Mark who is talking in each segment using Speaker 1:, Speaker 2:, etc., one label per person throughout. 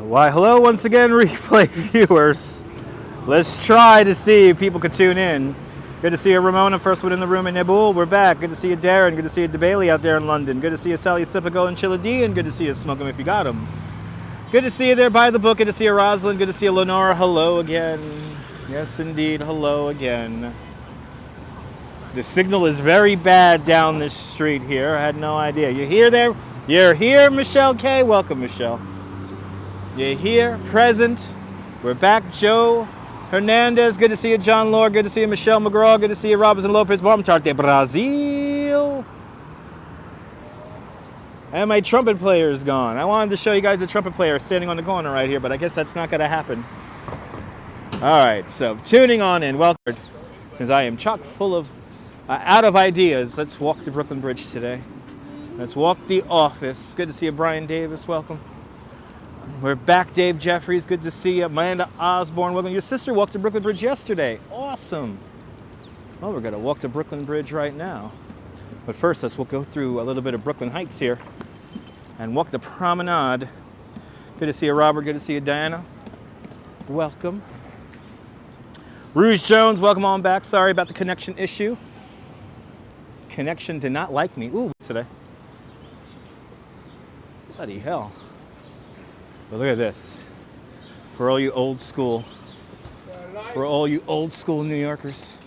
Speaker 1: Why, hello once again, replay viewers. Let's try to see if people could tune in. Good to see you, Ramona, first one in the room, and Nabul, we're back. Good to see you, Darren. Good to see you, DeBailey out there in London. Good to see you, Sally Sipico and Chiladi, and good to see you, Smoke 'em if you got 'em. Good to see you there by the book. Good to see you, Rosalind. Good to see you, Lenora. Hello again. Yes, indeed. Hello again. The signal is very bad down this street here. I had no idea. You here there? You're here, Michelle K. Welcome, Michelle. You're here, present. We're back, Joe Hernandez. Good to see you, John Lord. Good to see you, Michelle McGraw. Good to see you, Robinson Lopez. Bom tarde, Brazil. And my trumpet player is gone. I wanted to show you guys the trumpet player standing on the corner right here, but I guess that's not going to happen. All right, so tuning on in. Welcome, because I am chock full of, out of ideas. Let's walk the Brooklyn Bridge today. Let's walk the office. Good to see you, Brian Davis. Welcome. We're back, Dave Jeffries. Good to see you. Amanda Osborne. Welcome. Your sister walked the Brooklyn Bridge yesterday. Awesome. Well, we're going to walk the Brooklyn Bridge right now. But first, we'll go through a little bit of Brooklyn Heights here and walk the promenade. Good to see you, Robert. Good to see you, Diana. Welcome. Rouge Jones, welcome on back. Sorry about the connection issue. Connection did not like me. Ooh, today. Bloody hell. But look at this. For all you old school New Yorkers.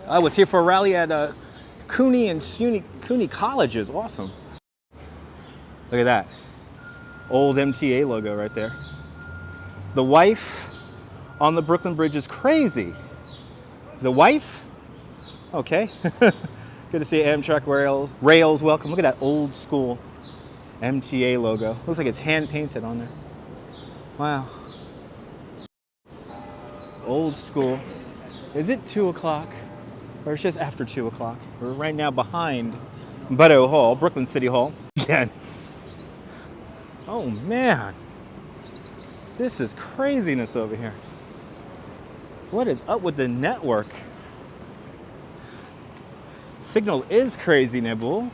Speaker 1: I was here for a rally at Cooney and Cooney colleges. Awesome. Look at that. Old MTA logo right there. The wife on the Brooklyn Bridge is crazy. The wife? Okay. Good to see Amtrak Rails. Welcome. Look at that old school MTA logo. Looks like it's hand painted on there. Wow. Old school. Is it 2 o'clock? Or it's just after 2 o'clock? We're right now behind Butto Hall, Brooklyn City Hall. Again. Oh man. This is craziness over here. What is up with the network? Signal is crazy, Nibble.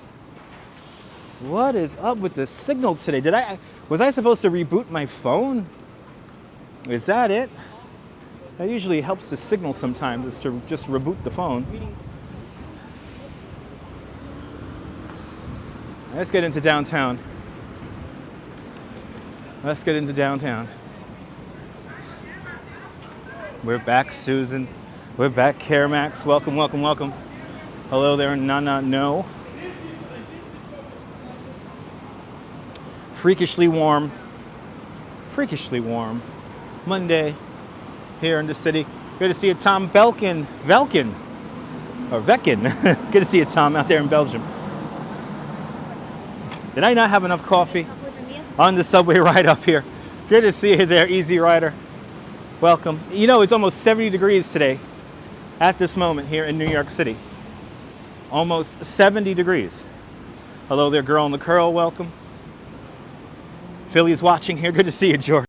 Speaker 1: What is up with the signal today? Was I supposed to reboot my phone? Is that it? That usually helps the signal sometimes, is to just reboot the phone. Let's get into downtown. Let's get into downtown. We're back, Susan. We're back, Caremax. Welcome, welcome, welcome. Hello there, Nana No. Freakishly warm Monday here in the city. Good to see you, Tom Velkin. Good to see you, Tom, out there in Belgium. Did I not have enough coffee on the subway ride up here? Good to see you there, Easy Rider. Welcome. You know, it's almost 70 degrees today at this moment here in New York City. Almost 70 degrees. Hello there, girl in the curl. Welcome. Philly's watching here. Good to see you, George.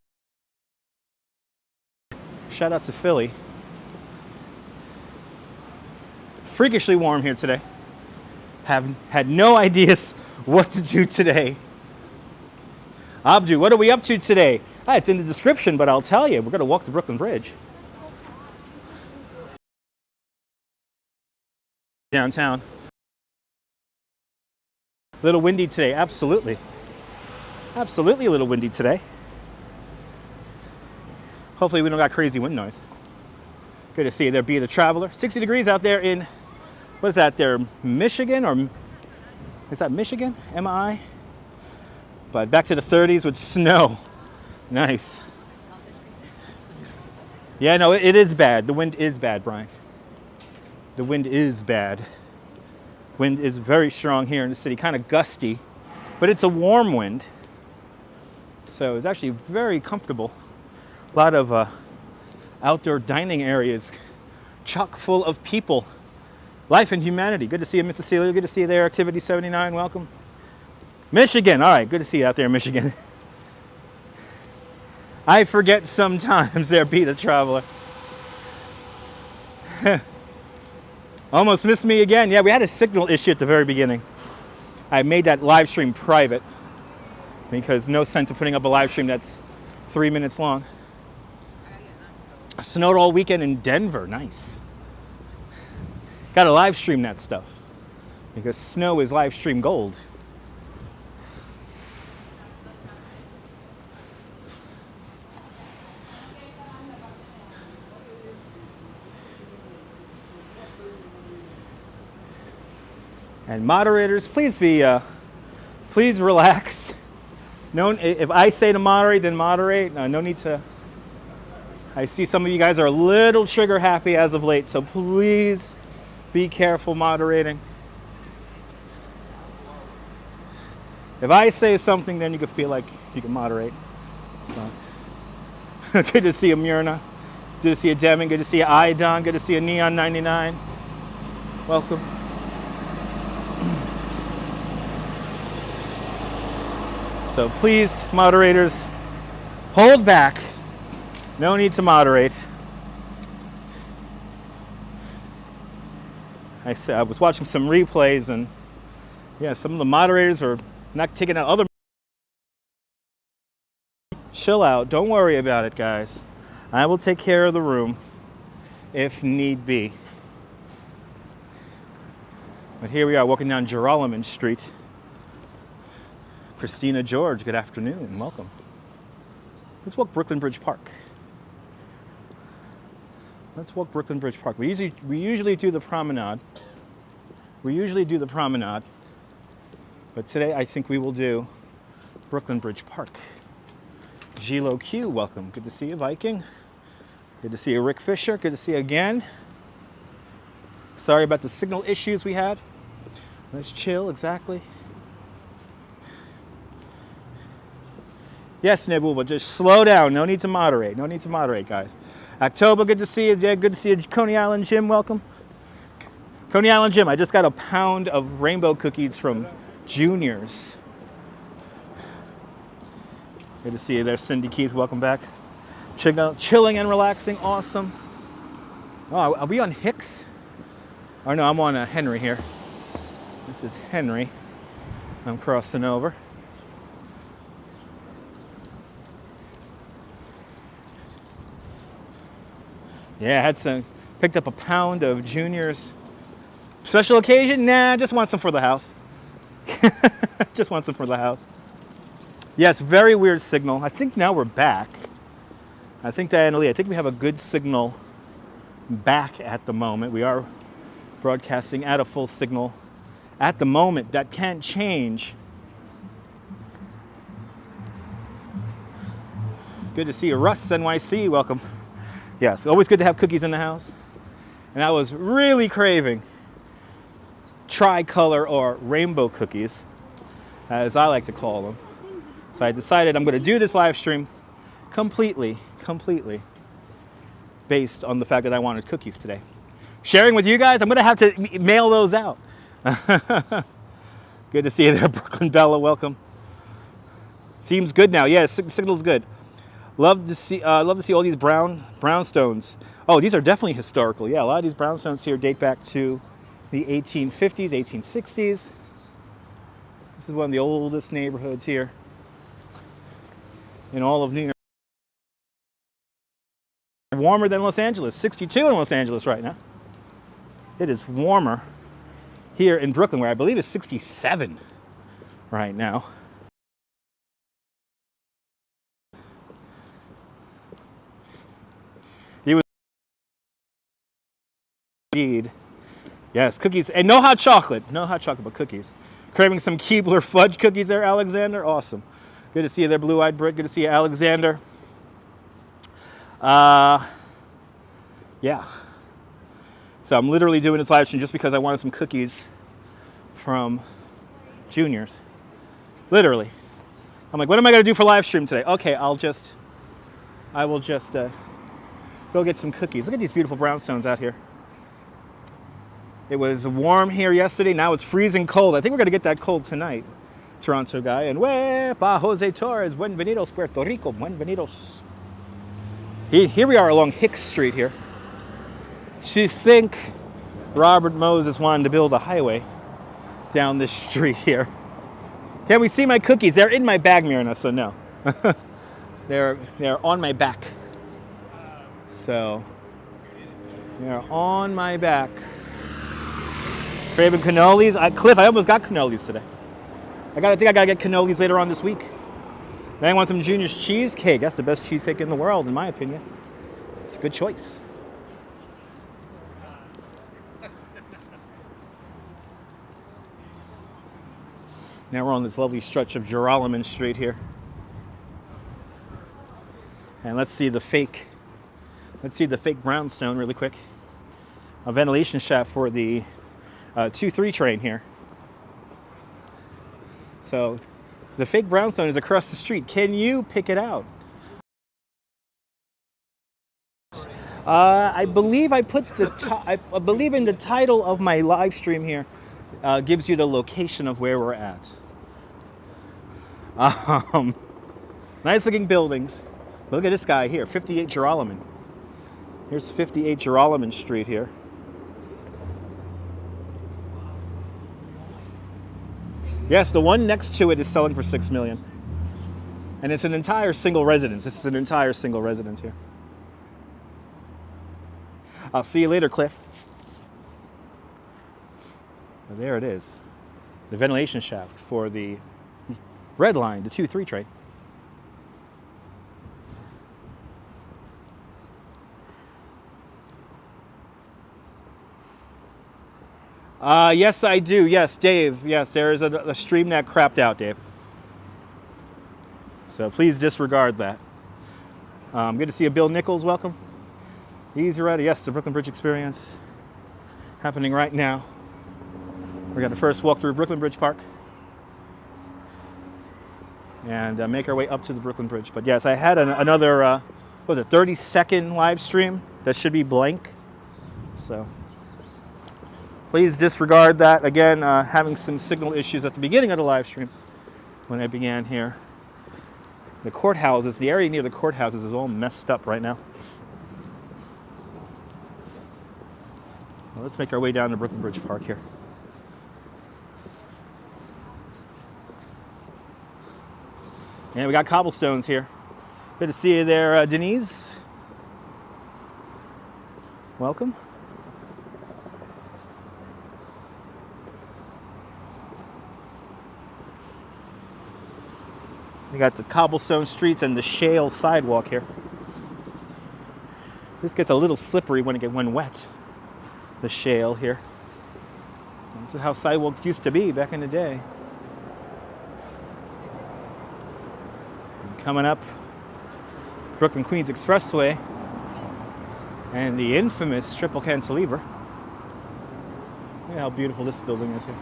Speaker 1: Shout out to Philly. Freakishly warm here today. Have had no ideas what to do today. Abdu, what are we up to today? It's in the description, but I'll tell you. We're going to walk the Brooklyn Bridge. Downtown. A little windy today, absolutely. Absolutely a little windy today. Hopefully we don't got crazy wind noise. Good to see you there, Be the Traveler. 60 degrees out there in, what is that there, Michigan? Or is that Michigan? MI? But back to the 30s with snow. Nice. Yeah, no, it is bad. The wind is bad, Brian. The wind is bad. Wind is very strong here in the city, kind of gusty, but it's a warm wind. So it's actually very comfortable. A lot of outdoor dining areas, chock full of people. Life and humanity. Good to see you, Mr. Celia. Good to see you there, Activity 79. Welcome. Michigan. All right, good to see you out there, Michigan. I forget sometimes there, Be the Traveler. Almost missed me again. Yeah, we had a signal issue at the very beginning. I made that live stream private. because no sense of putting up a live stream that's 3 minutes long. Snowed all weekend in Denver. Nice. Got to live stream that stuff because snow is live stream gold. And moderators, please please relax. No, if I say to moderate, then moderate. No need to. I see some of you guys are a little trigger happy as of late, so please be careful moderating. If I say something, then you can feel like you can moderate. So. Good to see you, Myrna. Good to see you, Deming. Good to see you, Idon. Good to see you, Neon 99. Welcome. So please, moderators, hold back. No need to moderate. I was watching some replays, and yeah, some of the moderators are not taking out other. Chill out. Don't worry about it, guys. I will take care of the room if need be. But here we are walking down Gerolman Street. Christina George, good afternoon. Welcome. Let's walk Brooklyn Bridge Park. Let's walk Brooklyn Bridge Park. We usually do the promenade. But today I think we will do Brooklyn Bridge Park. Gilo Q, welcome. Good to see you, Viking. Good to see you, Rick Fisher. Good to see you again. Sorry about the signal issues we had. Let's chill, exactly. Yes, Nebu, but just slow down. No need to moderate. No need to moderate, guys. October, good to see you. Good to see you. Coney Island Jim, welcome. Coney Island Jim, I just got a pound of rainbow cookies from Juniors. Good to see you there, Cindy Keith. Welcome back. Chilling and relaxing. Awesome. Oh, are we on Hicks? Oh, no, I'm on Henry here. This is Henry. I'm crossing over. Yeah, picked up a pound of Juniors. Special occasion? Nah, just want some for the house. Just want some for the house. Yes, very weird signal. I think now we're back. I think, Diana Lee, I think we have a good signal back at the moment. We are broadcasting at a full signal at the moment. That can't change. Good to see you, Russ, NYC. Welcome. Yes, always good to have cookies in the house. And I was really craving tricolor or rainbow cookies, as I like to call them. So I decided I'm going to do this live stream completely based on the fact that I wanted cookies today. Sharing with you guys, I'm going to have to mail those out. Good to see you there, Brooklyn Bella. Welcome. Seems good now. Yeah, signal's good. Love to see all these brownstones. Oh, these are definitely historical. Yeah, a lot of these brownstones here date back to the 1850s, 1860s. This is one of the oldest neighborhoods here in all of New York. Warmer than Los Angeles. 62 in Los Angeles right now. It is warmer here in Brooklyn, where I believe it's 67 right now. Indeed. Yes, cookies. And no hot chocolate. No hot chocolate, but cookies. Craving some Keebler fudge cookies there, Alexander? Awesome. Good to see you there, Blue-Eyed Brit. Good to see you, Alexander. Yeah. So I'm literally doing this live stream just because I wanted some cookies from Juniors. Literally. I'm like, what am I going to do for live stream today? Okay, I will just go get some cookies. Look at these beautiful brownstones out here. It was warm here yesterday. Now it's freezing cold. I think we're going to get that cold tonight, Toronto guy. And pa Jose Torres, buenvenidos Puerto Rico, buenvenidos. Here we are along Hicks Street here. To think Robert Moses wanted to build a highway down this street here. Can we see my cookies? They're in my bag, Mirna, so no. they're on my back. So they're on my back. Craving cannolis. Cliff, I almost got cannolis today. I think I gotta get cannolis later on this week. Then I want some Junior's cheesecake. That's the best cheesecake in the world, in my opinion. It's a good choice. Now we're on this lovely stretch of Girolamo Street here. And let's see the fake brownstone really quick. A ventilation shaft for the 2-3 train here. So the fake brownstone is across the street. Can you pick it out? I believe I put I believe in the title of my live stream here gives you the location of where we're at. Nice looking buildings. Look at this guy here, 58 Girolamo. Here's 58 Girolamo Street here. Yes, the one next to it is selling for $6 million. And it's an entire single residence. This is an entire single residence here. I'll see you later, Cliff. Well, there it is. The ventilation shaft for the red line, the 2-3 train. Yes, I do. Yes, Dave. Yes, there is a stream that crapped out, Dave. So please disregard that. Good to see you, Bill Nichols. Welcome. Easy Rider. Yes, the Brooklyn Bridge experience happening right now. We're going to first walk through Brooklyn Bridge Park and make our way up to the Brooklyn Bridge. But yes, I had another, what was it, 30-second live stream that should be blank. So please disregard that. Again, having some signal issues at the beginning of the live stream when I began here. The courthouses, the area near the courthouses is all messed up right now. Well, let's make our way down to Brooklyn Bridge Park here. And we got cobblestones here. Good to see you there, Denise. Welcome. We got the cobblestone streets and the shale sidewalk here. This gets a little slippery when wet. The shale here. This is how sidewalks used to be back in the day. And coming up Brooklyn Queens Expressway and the infamous triple cantilever. Look at how beautiful this building is here.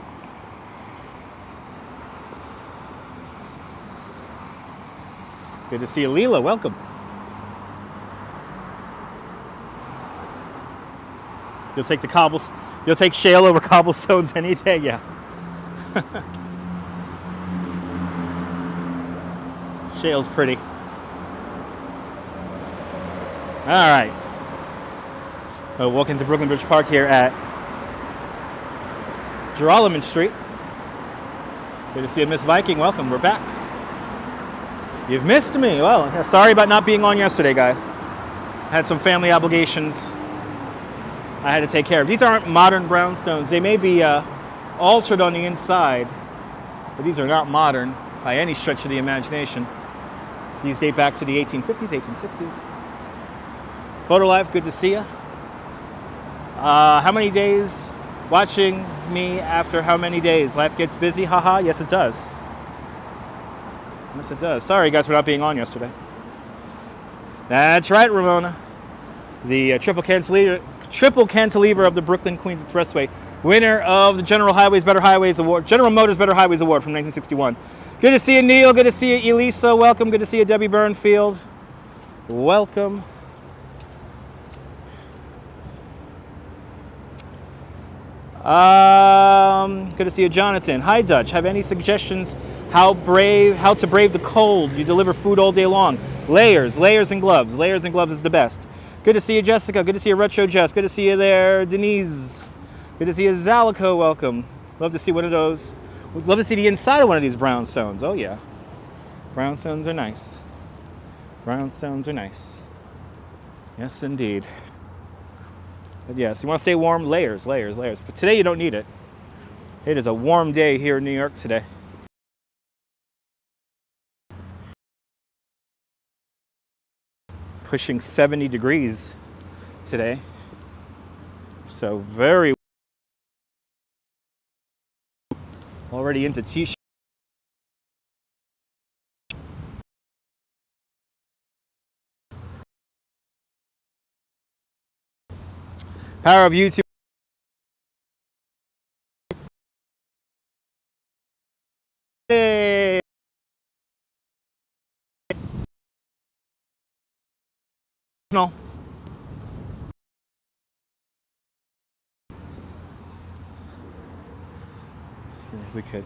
Speaker 1: Good to see you, Leela. Welcome. You'll take you'll take shale over cobblestones any day, yeah. Shale's pretty. All right. We'll walk into Brooklyn Bridge Park here at Girolamo Street. Good to see you, Miss Viking. Welcome. We're back. You've missed me. Well, yeah, sorry about not being on yesterday, guys. I had some family obligations I had to take care of. These aren't modern brownstones. They may be altered on the inside, but these are not modern by any stretch of the imagination. These date back to the 1850s, 1860s. Photo Live, good to see you. How many days watching me after how many days? Life gets busy, haha. Yes, it does. Yes, it does. Sorry, guys, for not being on yesterday. That's right, Ramona. The triple cantilever of the Brooklyn Queens Expressway, winner of the General Motors Better Highways Award from 1961. Good to see you, Neil. Good to see you, Elisa. Welcome. Good to see you, Debbie Burnfield. Welcome. Good to see you, Jonathan. Hi, Dutch. Have any suggestions how to brave the cold? You deliver food all day long. Layers and gloves. Layers and gloves is the best. Good to see you, Jessica. Good to see you, Retro Jess. Good to see you there, Denise. Good to see you, Zalico. Welcome. Love to see one of those We'd love to see the inside of one of these brownstones. Oh yeah. Brownstones are nice. Brownstones are nice. Yes, indeed. But yes, you want to stay warm, layers, layers, layers. But today you don't need it. It is a warm day here in New York today. Pushing 70 degrees today. So very already into t-shirt. Power of YouTube. Hey. No. See if we could.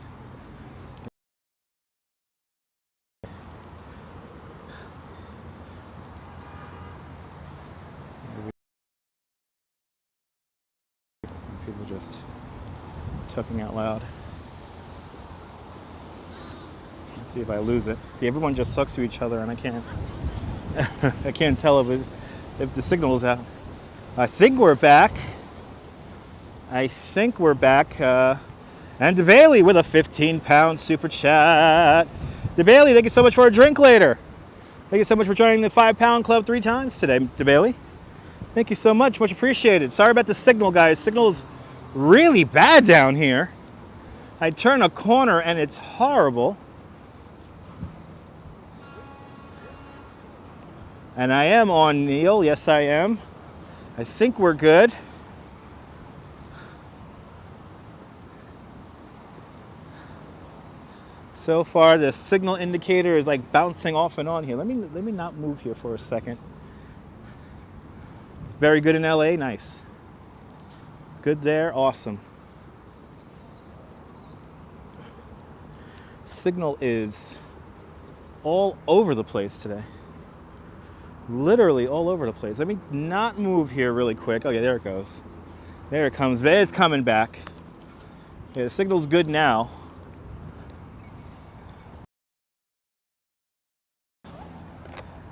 Speaker 1: People just talking out loud. Let's see if I lose it. See, everyone just talks to each other, and I can't. I can't tell if the signal is out. I think we're back. And DeBailey with a 15-pound super chat. DeBailey, thank you so much for a drink later. Thank you so much for joining the 5-pound club 3 times today, DeBailey. Thank you so much. Much appreciated. Sorry about the signal, guys. Signal's really bad down here. I turn a corner and it's horrible. And I am on Neil. Yes, I am. I think we're good. So far, the signal indicator is like bouncing off and on here. Let me not move here for a second. Very good in LA. Nice. Good there. Awesome. Signal is all over the place today. Literally all over the place. Let me not move here really quick. Okay, there it goes. There it comes. It's coming back. Yeah, the signal's good now.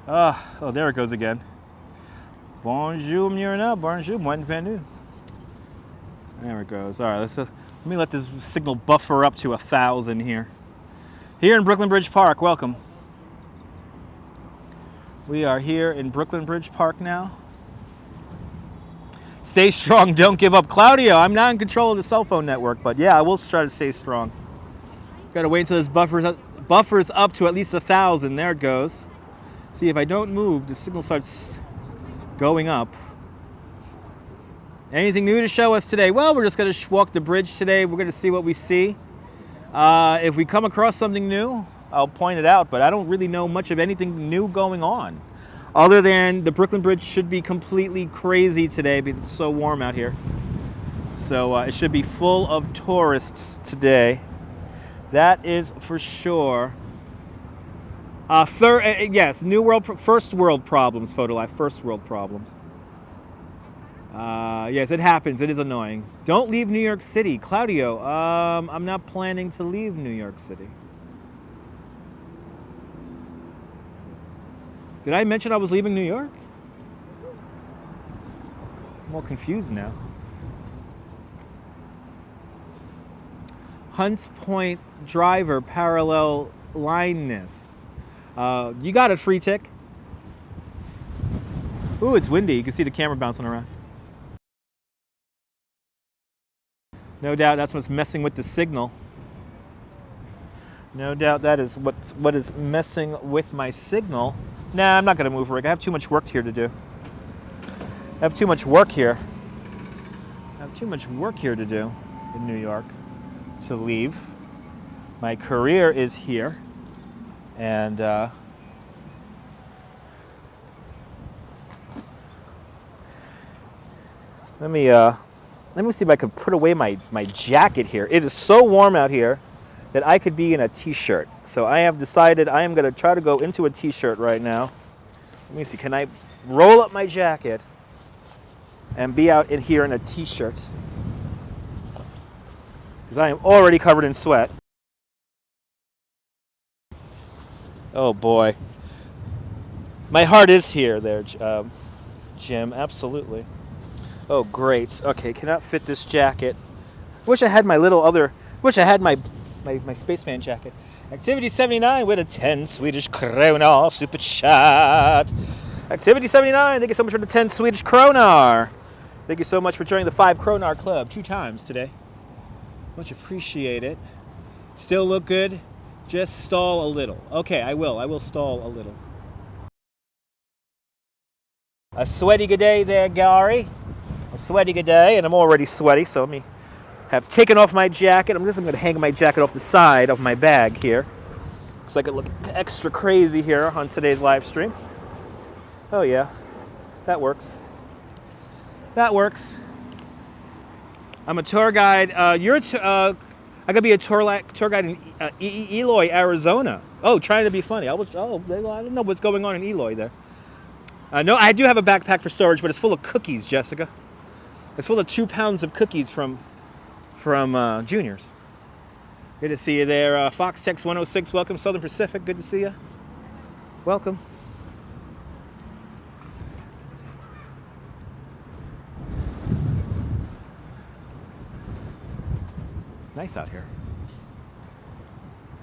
Speaker 1: Oh, there it goes again. Bonjour, Myrna. Bonjour, bienvenue. There it goes. All right, let me let this signal buffer up to 1,000 here. Here in Brooklyn Bridge Park, welcome. We are here in Brooklyn Bridge Park now. Stay strong, don't give up. Claudio, I'm not in control of the cell phone network, but yeah, I will try to stay strong. Gotta wait until this buffers up to at least 1,000. There it goes. See, if I don't move, the signal starts going up. Anything new to show us today? Well, we're just going to walk the bridge today. We're going to see what we see. If we come across something new, I'll point it out, but I don't really know much of anything new going on. Other than the Brooklyn Bridge should be completely crazy today because it's so warm out here. So it should be full of tourists today. That is for sure. Yes, first world problems, Photolife, first world problems. Yes, it happens. It is annoying. Don't leave New York City. Claudio, I'm not planning to leave New York City. Did I mention I was leaving New York? I'm all confused now. Hunts Point driver parallel lineness. You got it, free tick. Ooh, it's windy. You can see the camera bouncing around. No doubt that's what's messing with the signal. No doubt that is what is messing with my signal. Nah, I'm not gonna move, Rick. I have too much work here to do. I have too much work here. I have too much work here to do in New York to leave. My career is here. And let me see if I can put away my jacket here. It is so warm out here that I could be in a t-shirt. So I have decided I am going to try to go into a t-shirt right now. Let me see, can I roll up my jacket and be out in here in a t-shirt? Because I am already covered in sweat. Oh boy. My heart is here there, Jim. Absolutely. Oh great. Okay, cannot fit this jacket. Wish I had my little other. Wish I had my spaceman jacket. Activity 79 with a 10 Swedish kroner super chat. Activity 79, thank you so much for the 10 Swedish kroner. Thank you so much for joining the 5 kroner club 2 times today. Much appreciated. Still look good. Just stall a little. Okay, I will stall a little. A sweaty good day there, Gary. A sweaty good day, and I'm already sweaty, so let me have taken off my jacket. I'm going to hang my jacket off the side of my bag here, so I can look extra crazy here on today's live stream. Oh yeah, that works. That works. I'm a tour guide. I could be a tour guide in Eloy, Arizona. Oh, trying to be funny. I don't know what's going on in Eloy there. No, I do have a backpack for storage, but it's full of cookies, Jessica. It's full of 2 pounds of cookies from Juniors. Good to see you there. Fox Tex 106, welcome. Southern Pacific, good to see you. Welcome. It's nice out here.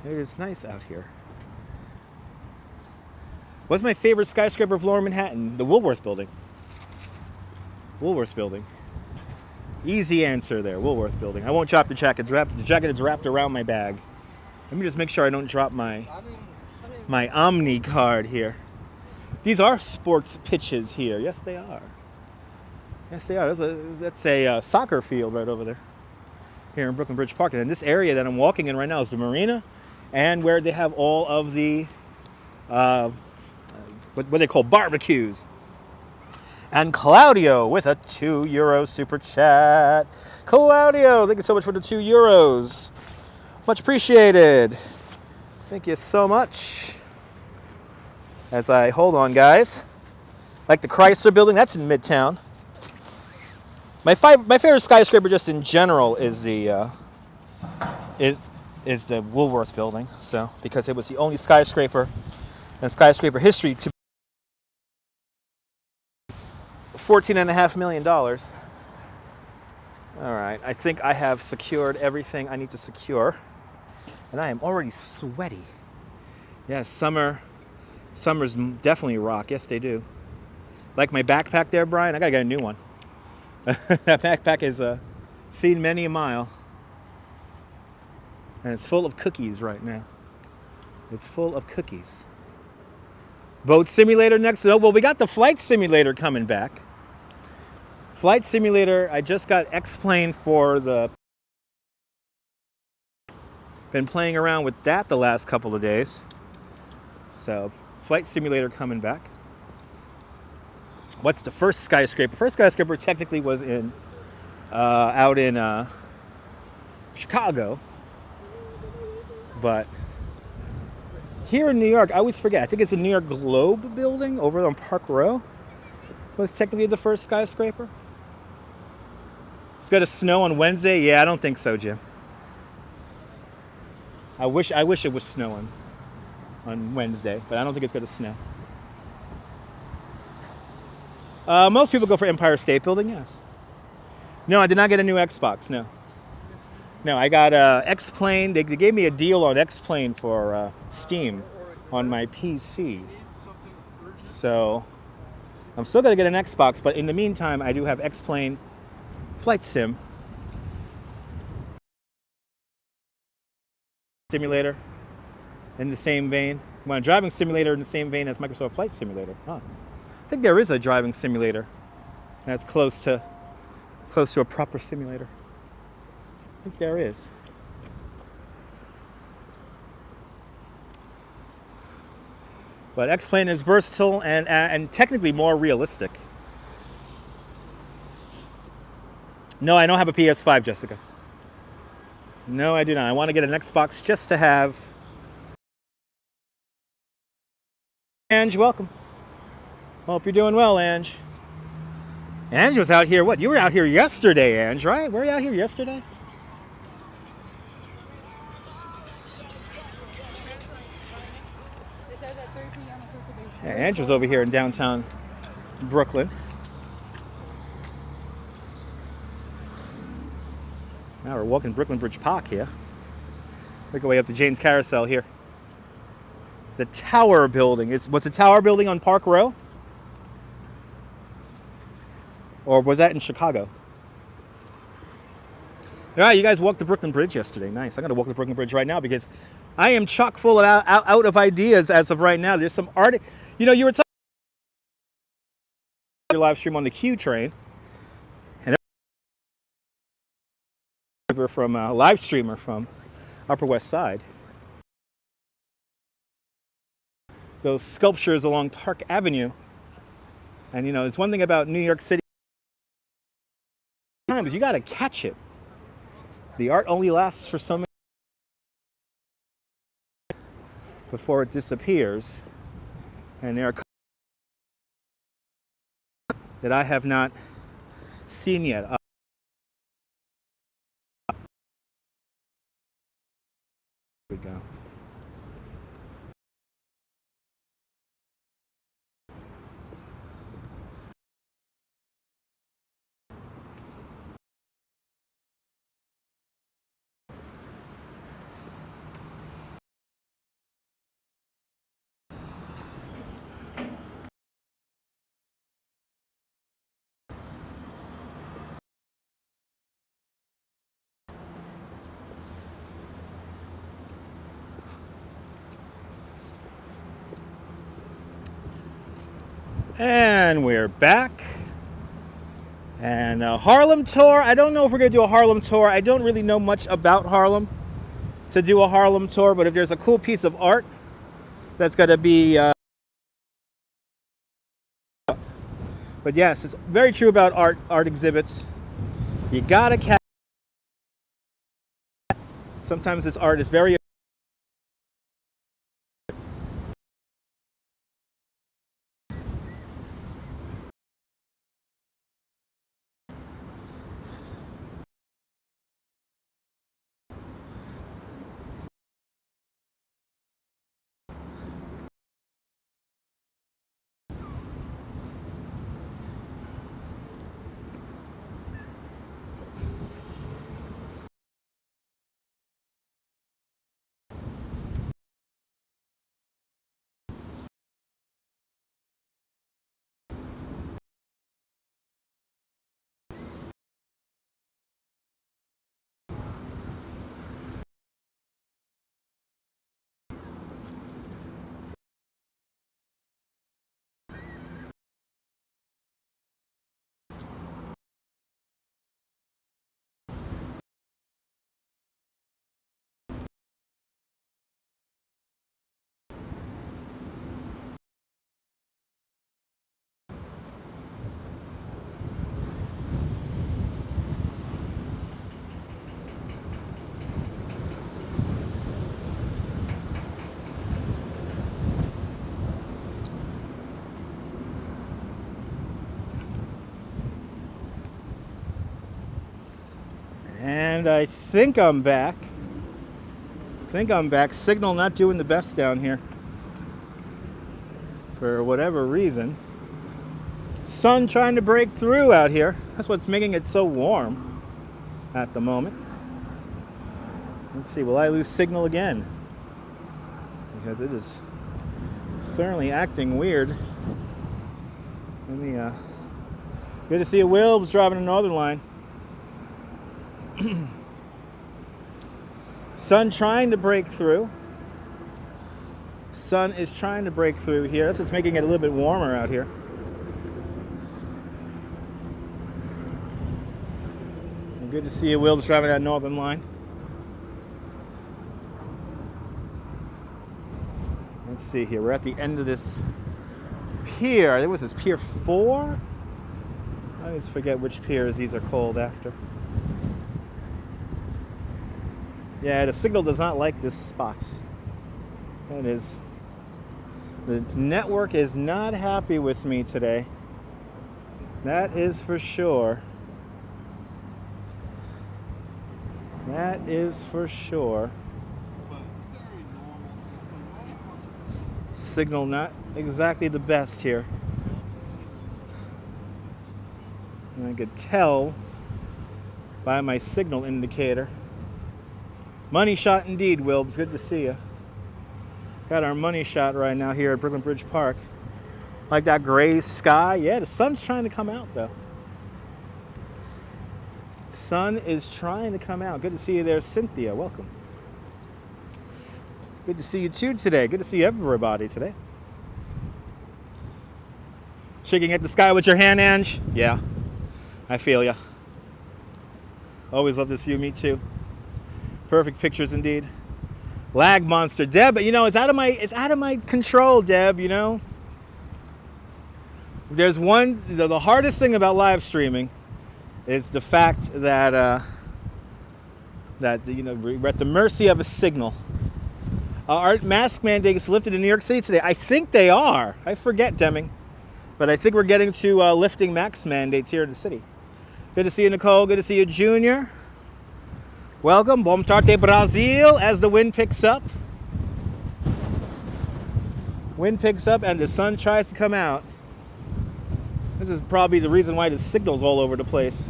Speaker 1: It is nice out here. What's my favorite skyscraper of Lower Manhattan? The Woolworth Building. Woolworth Building. Easy answer there, Woolworth Building. I won't drop the jacket. The jacket is wrapped around my bag. Let me just make sure I don't drop my Omni card here. These are sports pitches here. Yes, they are. Yes, they are. That's a soccer field right over there here in Brooklyn Bridge Park. And this area that I'm walking in right now is the marina, and where they have all of the what they call barbecues. And Claudio with a €2 super chat. Claudio, thank you so much for the €2. Much appreciated. Thank you so much. As I hold on, guys. Like the Chrysler Building, that's in Midtown. My favorite skyscraper, just in general, is the Woolworth Building. So because it was the only skyscraper in skyscraper history to $14.5 million. All right, I think I have secured everything I need to secure, and I am already sweaty. Yes, summers definitely rock. Yes, they do. Like my backpack there, Brian. I gotta get a new one. That backpack has seen many a mile, and it's full of cookies right now. It's full of cookies. Boat simulator next. Oh, well, we got the flight simulator coming back. Flight simulator, I just got X-Plane for the... Been playing around with that the last couple of days. So, flight simulator coming back. What's the first skyscraper? First skyscraper technically was out in Chicago. But here in New York, I always forget. I think it's the New York Globe building over on Park Row. Was technically the first skyscraper. It's going to snow on Wednesday? Yeah, I don't think so, Jim. I wish it was snowing on Wednesday, but I don't think it's going to snow. Most people go for Empire State Building, yes. No, I did not get a new Xbox, no. No, I got X-Plane. They gave me a deal on X-Plane for Steam on my PC. So I'm still going to get an Xbox, but in the meantime, I do have X-Plane Flight Sim simulator in the same vein. You want a driving simulator in the same vein as Microsoft Flight Simulator? Huh. I think there is a driving simulator that's close to a proper simulator. I think there is. But X-Plane is versatile and technically more realistic. No, I don't have a PS5, Jessica. No, I do not. I want to get an Xbox just to have. Ange, welcome. Hope you're doing well, Ange. Ange was out here, what? You were out here yesterday, Ange, right? Were you out here yesterday? Yeah, Andrew's over here in downtown Brooklyn. Now we're walking Brooklyn Bridge Park here. Make our way up to Jane's Carousel here. The Tower Building. What's a Tower Building on Park Row? Or was that in Chicago? All right, you guys walked the Brooklyn Bridge yesterday. Nice. I'm going to walk the Brooklyn Bridge right now because I am chock full of out of ideas as of right now. There's some art. You know, you were talking about your live stream on the Q train. And from a live streamer from Upper West Side. Those sculptures along Park Avenue. And, you know, it's one thing about New York City. Sometimes you got to catch it. The art only lasts for so many before it disappears. And there are that I have not seen yet. Here we go. And we're back. And a Harlem tour. I don't know if we're going to do a Harlem tour. I don't really know much about Harlem to do a Harlem tour, but if there's a cool piece of art that's going to be... But yes, it's very true about art exhibits. You got to catch... Sometimes this art is very... And I think I'm back. Signal not doing the best down here. For whatever reason. Sun trying to break through out here. That's what's making it so warm at the moment. Let's see, will I lose signal again? Because it is certainly acting weird. Let me, good to see a Wilbs driving a Northern Line. Sun trying to break through. Sun is trying to break through here. That's what's making it a little bit warmer out here. And good to see you, Wilbs, driving that Northern Line. Let's see here. We're at the end of this pier. I think it was this Pier 4? I always forget which piers these are called after. Yeah, the signal does not like this spot. It is. The network is not happy with me today. That is for sure. That is for sure. Signal not exactly the best here. And I could tell by my signal indicator. Money shot indeed, Wilbs. Good to see you. Got our money shot right now here at Brooklyn Bridge Park. Like that gray sky. Yeah, the sun's trying to come out though. Sun is trying to come out. Good to see you there, Cynthia. Welcome. Good to see you too today. Good to see everybody today. Shaking at the sky with your hand, Ange? Yeah, I feel ya. Always love this view, me too. Perfect pictures indeed. Lag monster, Deb. You know, it's out of my control, Deb. You know, there's the hardest thing about live streaming is the fact that you know, we're at the mercy of a signal. Are mask mandates lifted in New York City today? I think they are. I forget, Deming, but I think we're getting to lifting mask mandates here in the city. Good to see you, Nicole. Good to see you, Junior. Welcome. Bom tarde, Brazil, as the wind picks up. Wind picks up and the sun tries to come out. This is probably the reason why the signal's all over the place.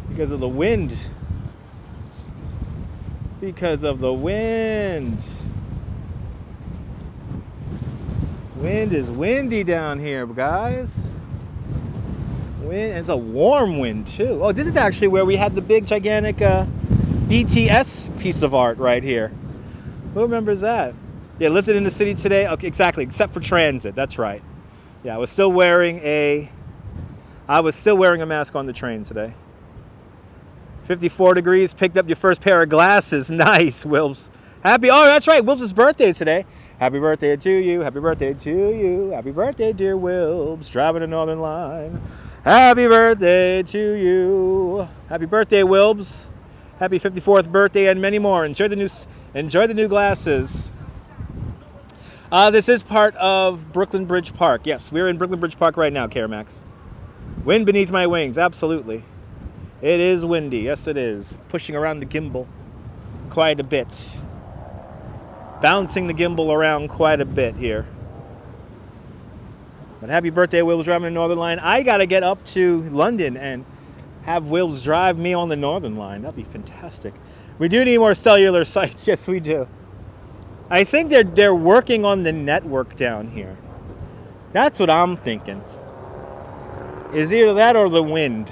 Speaker 1: Because of the wind. Because of the wind. Wind is windy down here, guys. Wind, it's a warm wind too. Oh, this is actually where we had the big gigantic BTS piece of art right here. Who remembers that? Yeah, lifted in the city today. Okay, exactly, except for transit. That's right. Yeah, I was still wearing a mask on the train today. 54 degrees, picked up your first pair of glasses. Nice, Wilbs. Oh, that's right, Wilbs' birthday today. Happy birthday to you, happy birthday to you. Happy birthday, dear Wilbs, driving the Northern Line. Happy birthday to you. Happy birthday, Wilbs. Happy 54th birthday and many more. Enjoy the new glasses. This is part of Brooklyn Bridge Park. Yes, we're in Brooklyn Bridge Park right now, Caramax. Wind beneath my wings, absolutely. It is windy, yes it is. Pushing around the gimbal quite a bit. Bouncing the gimbal around quite a bit here. But happy birthday, Wilbs, driving the Northern Line. I gotta get up to London and have Wilbs drive me on the Northern Line. That'd be fantastic. We do need more cellular sites, yes we do. I think they're working on the network down here. That's what I'm thinking. Is either that or the wind.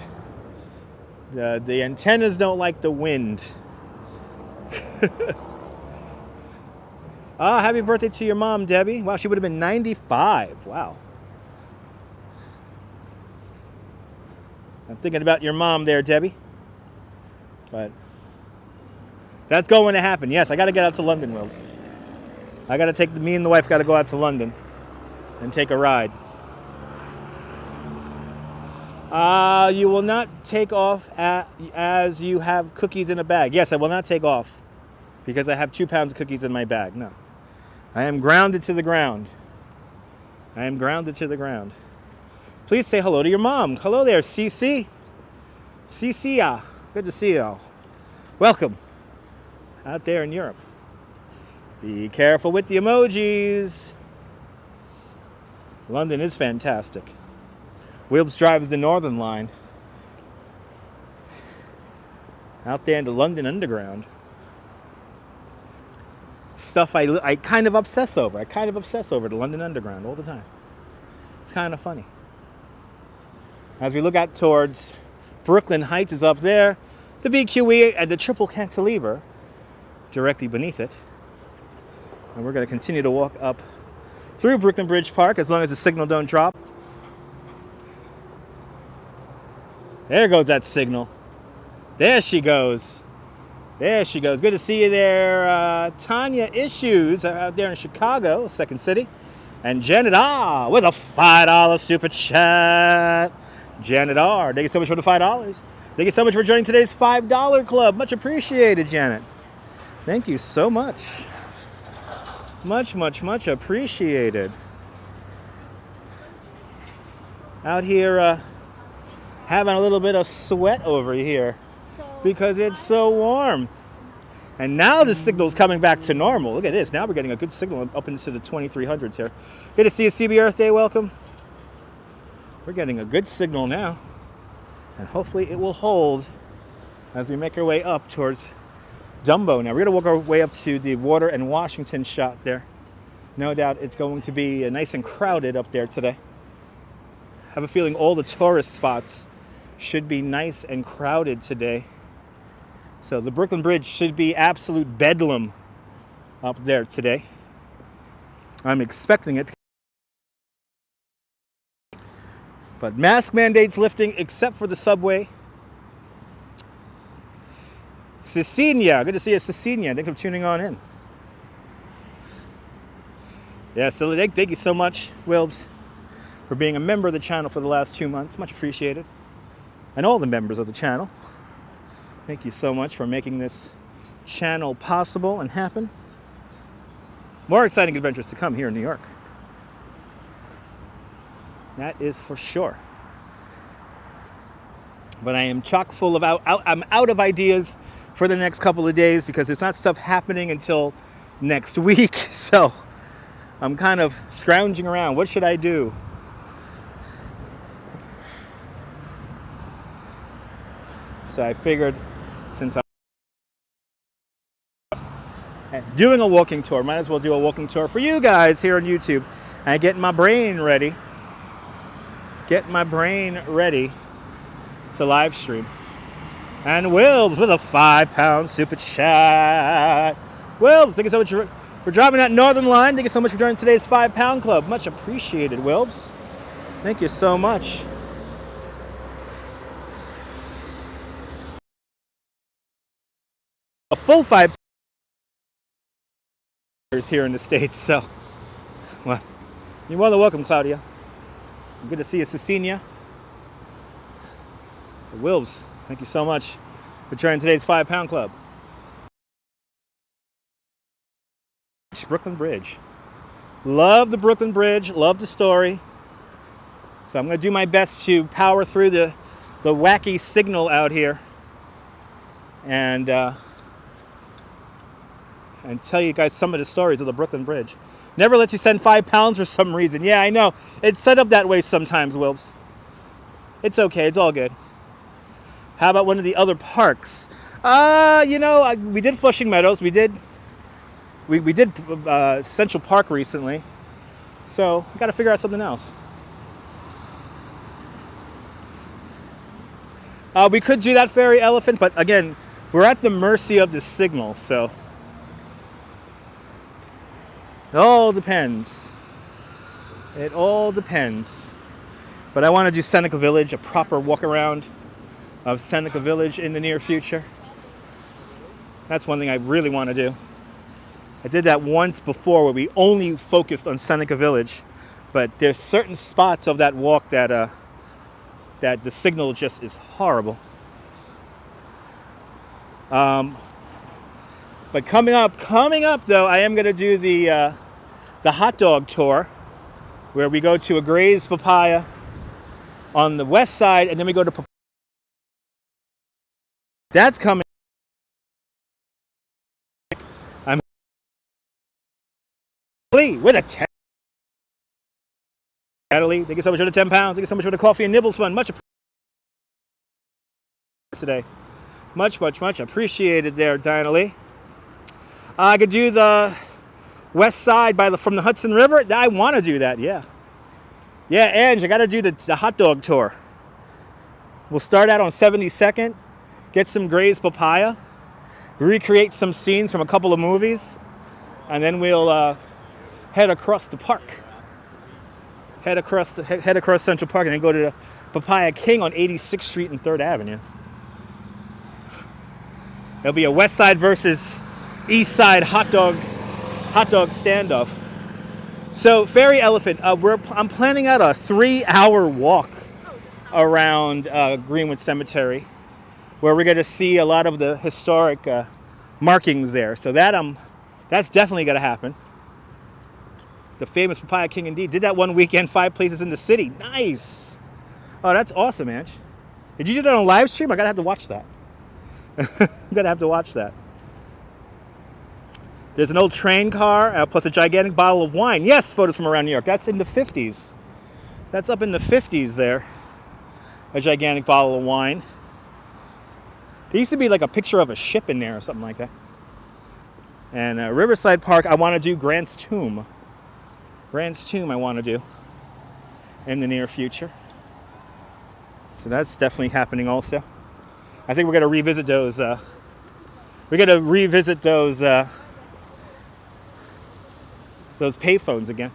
Speaker 1: The antennas don't like the wind. Happy birthday to your mom, Debbie. Wow, she would have been 95. Wow. I'm thinking about your mom there, Debbie. But that's going to happen. Yes, I got to get out to London, Wills. I got to me and the wife got to go out to London and take a ride. You will not take off as you have cookies in a bag. Yes, I will not take off because I have 2 pounds of cookies in my bag. No. I am grounded to the ground. I am grounded to the ground. Please say hello to your mom. Hello there, CC. CC, good to see you all. Welcome out there in Europe. Be careful with the emojis. London is fantastic. Wilbs drives the Northern Line out there in the London Underground. Stuff I kind of obsess over. I kind of obsess over the London Underground all the time. It's kind of funny. As we look out towards Brooklyn Heights is up there. The BQE and the triple cantilever directly beneath it. And we're going to continue to walk up through Brooklyn Bridge Park as long as the signal don't drop. There goes that signal. There she goes. There she goes. Good to see you there. Tanya Issues out there in Chicago, Second City. And Janet R. with a $5 super chat. Janet R. Thank you so much for the $5. Thank you so much for joining today's $5 club. Much appreciated, Janet. Thank you so much. Much, much, much appreciated. Out here having a little bit of sweat over here because it's so warm. And now the signal's coming back to normal. Look at this. Now we're getting a good signal up into the 2300s here. Good to see you, CB Earth Day. Welcome. We're getting a good signal now. And hopefully it will hold as we make our way up towards Dumbo. Now we're going to walk our way up to the Water and Washington shot there. No doubt it's going to be nice and crowded up there today. I have a feeling all the tourist spots should be nice and crowded today. So the Brooklyn Bridge should be absolute bedlam up there today. I'm expecting it. But mask mandates lifting except for the subway. Cecilia, good to see you, Cecilia. Thanks for tuning on in. Yeah, so thank you so much, Wilbs, for being a member of the channel for the last 2 months. Much appreciated. And all the members of the channel. Thank you so much for making this channel possible and happen. More exciting adventures to come here in New York. That is for sure. But I am chock full of I'm out of ideas for the next couple of days because there's not stuff happening until next week. So I'm kind of scrounging around. What should I do? So I figured, since I'm doing a walking tour, might as well do a walking tour for you guys here on YouTube and get my brain ready. Get my brain ready to live stream. And Wilbs with a £5 super chat. Wilbs, thank you so much for driving that Northern Line. Thank you so much for joining today's £5 Club. Much appreciated, Wilbs. Thank you so much. A full 5 here in the States, so well, you're more than welcome, Claudia. Good to see you, Cecilia. The Wilbs, thank you so much for joining today's £5 Club. Brooklyn Bridge. Love the Brooklyn Bridge, love the story. So I'm going to do my best to power through the wacky signal out here and tell you guys some of the stories of the Brooklyn Bridge. Never lets you send £5 for some reason. Yeah, I know. It's set up that way sometimes, Wilbs. It's okay. It's all good. How about one of the other parks? You know, we did Flushing Meadows. We did Central Park recently. So we got to figure out something else. We could do that Fairy Elephant, but again, we're at the mercy of the signal, so it all depends. It all depends. But I want to do Seneca Village, a proper walk around of Seneca Village in the near future. That's one thing I really want to do. I did that once before where we only focused on Seneca Village, but there's certain spots of that walk that that the signal just is horrible. But coming up though, I am going to do the hot dog tour, where we go to a Gray's Papaya on the west side, and then we go to that's coming. I'm with a 10. Natalie, thank you so much for the £10. Thank you so much for the coffee and nibbles fund. Much appreciated today. Much appreciated there, Diana Lee. I could do the west side from the Hudson River. I want to do that, yeah. Yeah, Ange, I got to do the hot dog tour. We'll start out on 72nd, get some Gray's Papaya, recreate some scenes from a couple of movies, and then we'll head across the park. Head across Central Park and then go to the Papaya King on 86th Street and 3rd Avenue. It'll be a west side versus east side hot dog standoff. So Fairy Elephant, I'm planning out a 3-hour walk around Greenwood Cemetery, where we're going to see a lot of the historic markings there. So that's definitely going to happen. The famous Papaya King indeed. Did that one weekend, 5 places in the city. Nice. Oh, that's awesome, Ange. Did you do that on live stream? I gotta have to watch that. I'm gonna have to watch that. There's an old train car plus a gigantic bottle of wine. Yes, photos from around New York. That's in the 50s. That's up in the 50s there. A gigantic bottle of wine. There used to be like a picture of a ship in there or something like that. And Riverside Park, I want to do Grant's Tomb. Grant's Tomb I want to do in the near future. So that's definitely happening also. I think we're going to revisit those. We're going to revisit those payphones again.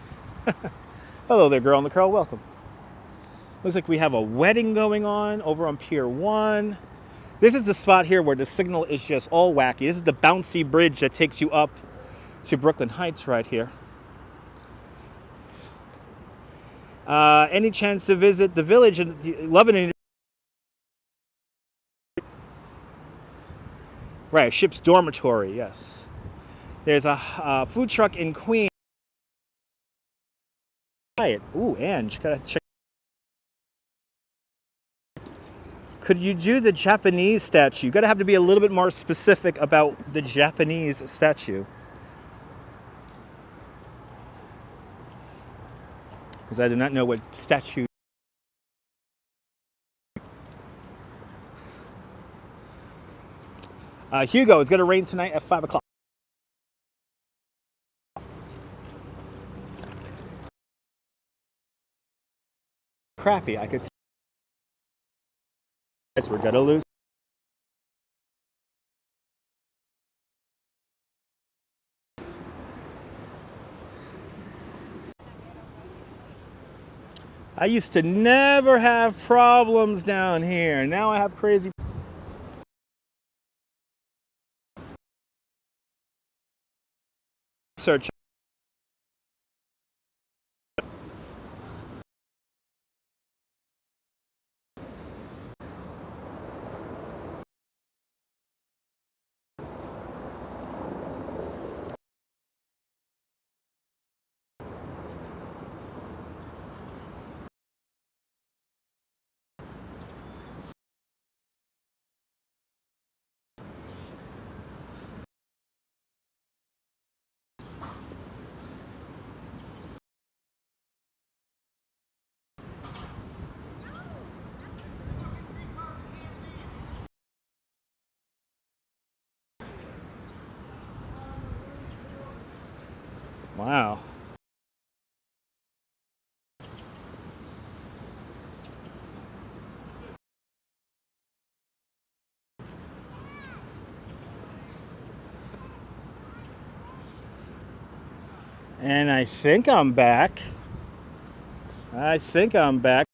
Speaker 1: Hello there, girl in the curl. Welcome. Looks like we have a wedding going on over on Pier 1. This is the spot here where the signal is just all wacky. This is the bouncy bridge that takes you up to Brooklyn Heights right here. Any chance to visit the village in Lebanon? Right, a ship's dormitory, yes. There's a food truck in Queens. Ooh, Ange, gotta check. Could you do the Japanese statue? You gotta have to be a little bit more specific about the Japanese statue. Because I do not know what statue. Hugo, it's gonna rain tonight at 5 o'clock. Crappy, I could see. We're gonna lose. I used to never have problems down here. Now I have crazy. Search. Wow. And I think I'm back. I think I'm back.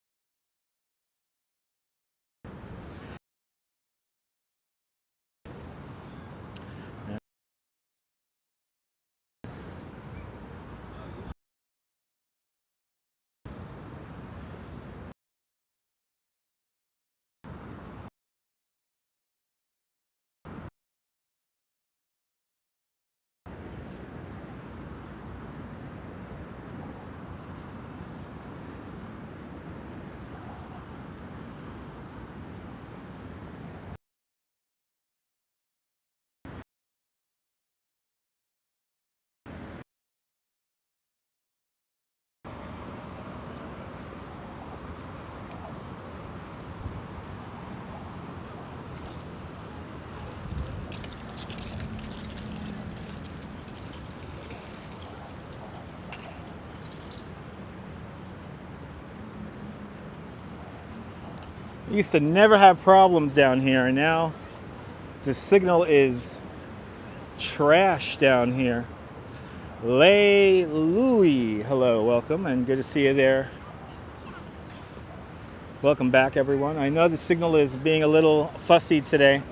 Speaker 1: I used to never have problems down here, and now the signal is trash down here. Lay Louie, hello, welcome, and good to see you there. Welcome back, everyone. I know the signal is being a little fussy today,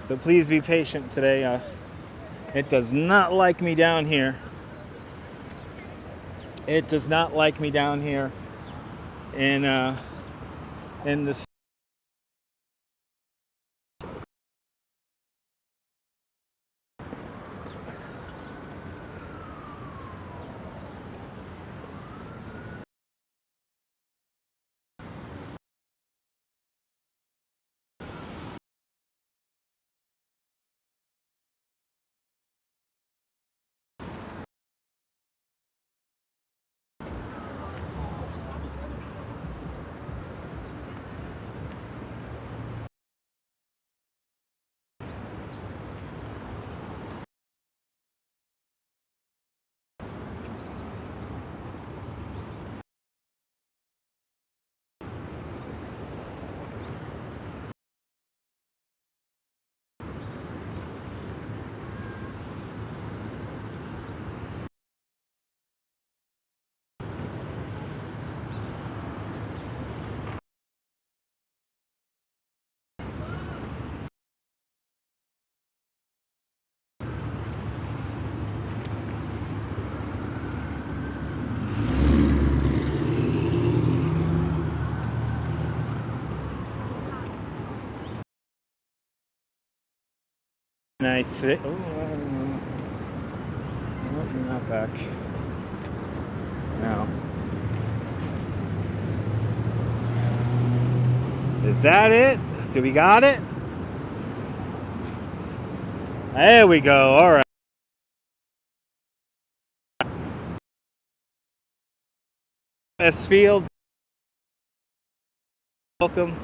Speaker 1: so please be patient today. It does not like me down here. It does not like me down here in the And I think, oh, nope, not back. Now, is that it? Do we got it? There we go. All right. S Fields, welcome.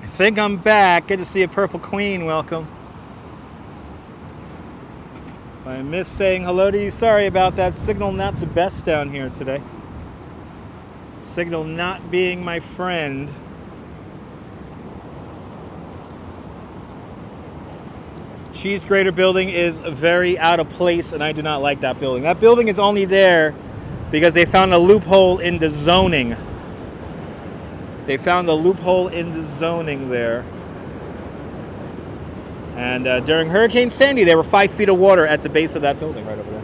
Speaker 1: I think I'm back. Good to see a Purple Queen. Welcome. I miss saying hello to you. Sorry about that. Signal not the best down here today. Signal not being my friend. Cheese Grater building is very out of place, and I do not like that building. That building is only there because they found a loophole in the zoning. They found a loophole in the zoning there. And during Hurricane Sandy, there were 5 feet of water at the base of that building right over there.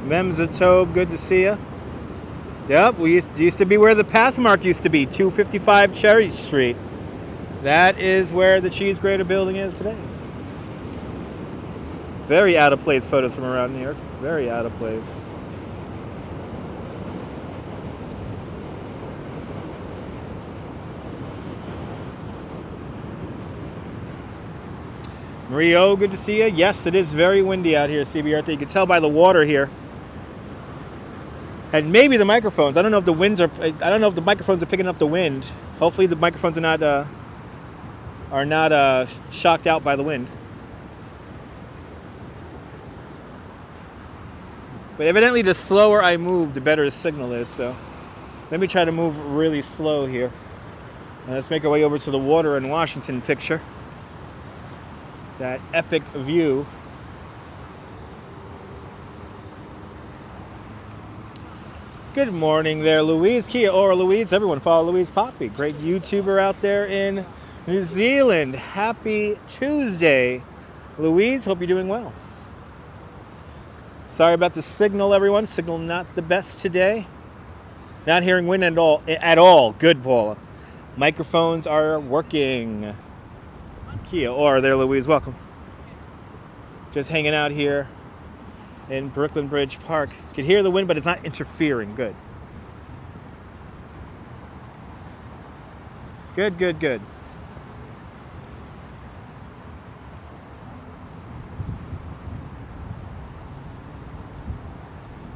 Speaker 1: Memzatobe, good to see you. Yep, we used to be where the Pathmark used to be, 255 Cherry Street. That is where the Cheese Grater building is today. Very out of place photos from around New York. Very out of place. Mario, good to see you. Yes, it is very windy out here, CBRT. You can tell by the water here. And maybe the microphones. I don't know if the winds are. I don't know if the microphones are picking up the wind. Hopefully the microphones are not are not shocked out by the wind. But evidently the slower I move, the better the signal is, so let me try to move really slow here. Let's make our way over to the water in Washington picture. That epic view. Good morning there, Louise. Kia ora, Louise. Everyone follow Louise Poppy. Great YouTuber out there in New Zealand. Happy Tuesday, Louise. Hope you're doing well. Sorry about the signal, everyone. Signal not the best today. Not hearing wind at all. Good, Paula. Microphones are working. Kia ora there, Louise. Welcome. Just hanging out here in Brooklyn Bridge Park. Could hear the wind, but it's not interfering. Good. Good, good, good.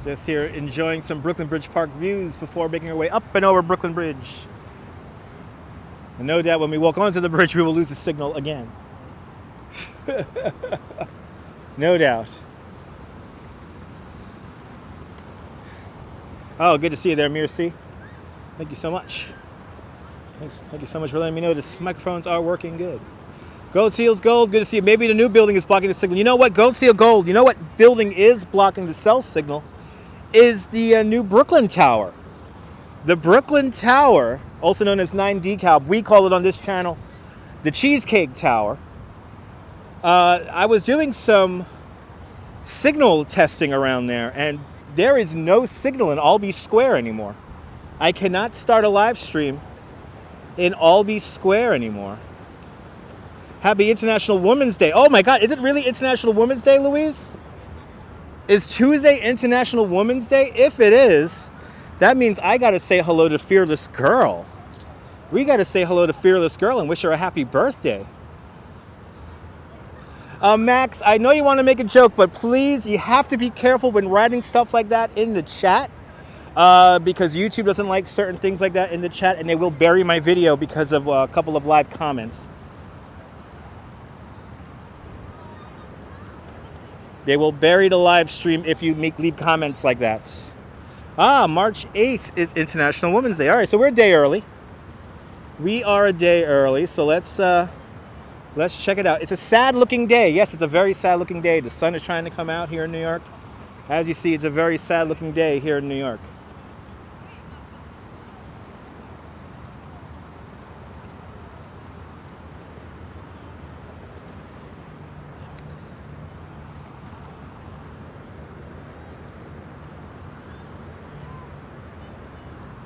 Speaker 1: Just here enjoying some Brooklyn Bridge Park views before making our way up and over Brooklyn Bridge. And no doubt when we walk onto the bridge, we will lose the signal again. No doubt. Oh, good to see you there, Mircy. Thank you so much. Thank you so much for letting me know this microphones are working good. Gold Seals Gold, good to see you. Maybe the new building is blocking the signal. You know what? Gold Seal Gold, you know what building is blocking the cell signal? Is the new Brooklyn Tower. The Brooklyn Tower, also known as 9 Decal, we call it on this channel the Cheesecake Tower. I was doing some signal testing around there, and there is no signal in Albee Square anymore. I cannot start a live stream in Albee Square anymore. Happy International Women's Day. Oh my God, is it really International Women's Day, Louise? Is Tuesday International Women's Day? If it is, that means I gotta say hello to Fearless Girl. We gotta say hello to Fearless Girl and wish her a happy birthday. Max, I know you want to make a joke, but please, you have to be careful when writing stuff like that in the chat, because YouTube doesn't like certain things like that in the chat, and they will bury my video because of a couple of live comments. They will bury the live stream if you leave comments like that. March 8th is International Women's Day. All right, so we're a day early. We are a day early, so let's check it out. It's a sad-looking day. Yes, it's a very sad-looking day. The sun is trying to come out here in New York. As you see, it's a very sad-looking day here in New York.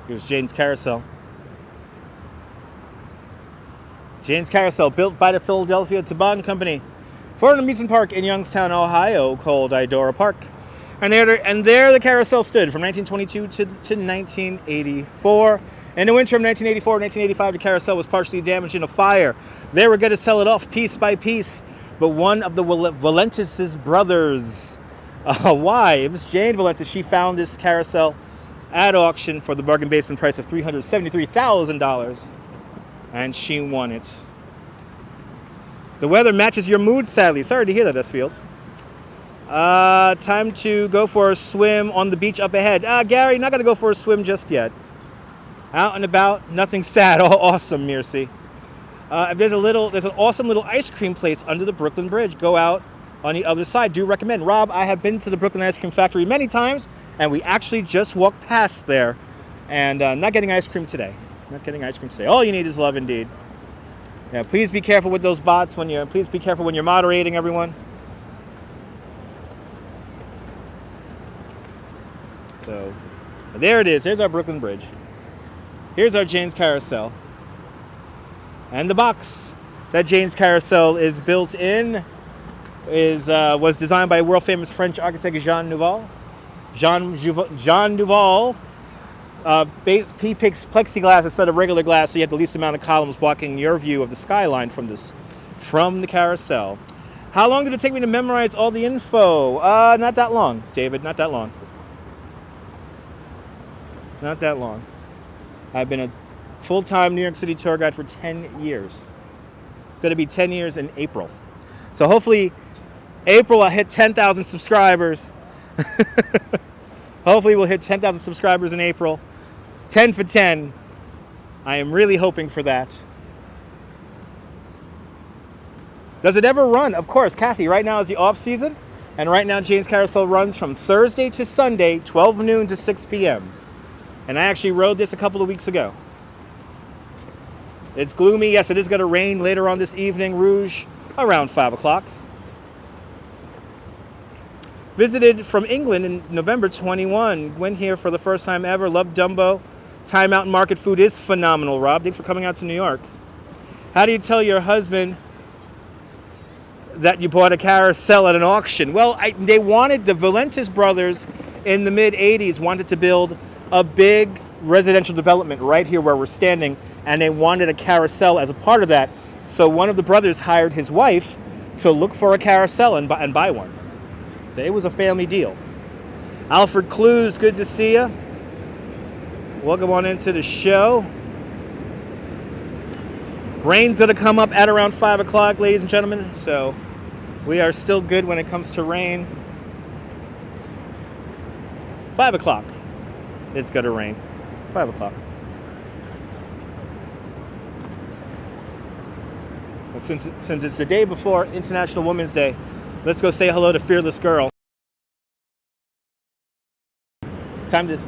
Speaker 1: Here's Jane's Carousel. Jane's Carousel, built by the Philadelphia Toboggan Company for an amusement park in Youngstown, Ohio, called Idora Park. And there the carousel stood from 1922 to 1984. In the winter of 1984 and 1985, the carousel was partially damaged in a fire. They were going to sell it off piece by piece, but one of the Valentis' brothers, wives, Jane Valentis, she found this carousel at auction for the bargain basement price of $373,000, and she won it. The weather matches your mood, sadly. Sorry to hear that, Esfield. Time to go for a swim on the beach up ahead. Gary, not going to go for a swim just yet. Out and about, nothing sad. Oh, awesome, Mircy. There's an awesome little ice cream place under the Brooklyn Bridge. Go out on the other side. Do recommend. Rob, I have been to the Brooklyn Ice Cream Factory many times, and we actually just walked past there, and not getting ice cream today. Not getting ice cream today. All you need is love, indeed. Yeah, please be careful with those bots please be careful when you're moderating, everyone. So, there it is. Here's our Brooklyn Bridge. Here's our Jane's Carousel. And the box that Jane's Carousel is built in was designed by world famous French architect Jean Nouvel. Jean Nouvel he picks plexiglass instead of regular glass, so you have the least amount of columns blocking your view of the skyline from the carousel. How long did it take me to memorize all the info? Not that long, David. Not that long. Not that long. I've been a full-time New York City tour guide for 10 years. going to be 10 years in April. So hopefully April I'll hit 10,000 subscribers. Hopefully we'll hit 10,000 subscribers in April. 10 for 10. I am really hoping for that. Does it ever run? Of course, Kathy, right now is the off season. And right now Jane's Carousel runs from Thursday to Sunday, 12 noon to 6 p.m. And I actually rode this a couple of weeks ago. It's gloomy. Yes, it is going to rain later on this evening, Rouge, around 5 o'clock. Visited from England in November 21. Went here for the first time ever. Loved Dumbo. Time Out Market food is phenomenal, Rob. Thanks for coming out to New York. How do you tell your husband that you bought a carousel at an auction? Well, they wanted, the Valentis brothers in the mid-'80s wanted to build a big residential development right here where we're standing, and they wanted a carousel as a part of that. So one of the brothers hired his wife to look for a carousel and buy one. So it was a family deal. Alfred Clues, good to see you. Welcome on into the show. Rain's going to come up at around 5 o'clock, ladies and gentlemen. So we are still good when it comes to rain. 5 o'clock. It's going to rain. 5 o'clock. Well, since it's the day before International Women's Day, let's go say hello to Fearless Girl. Time to...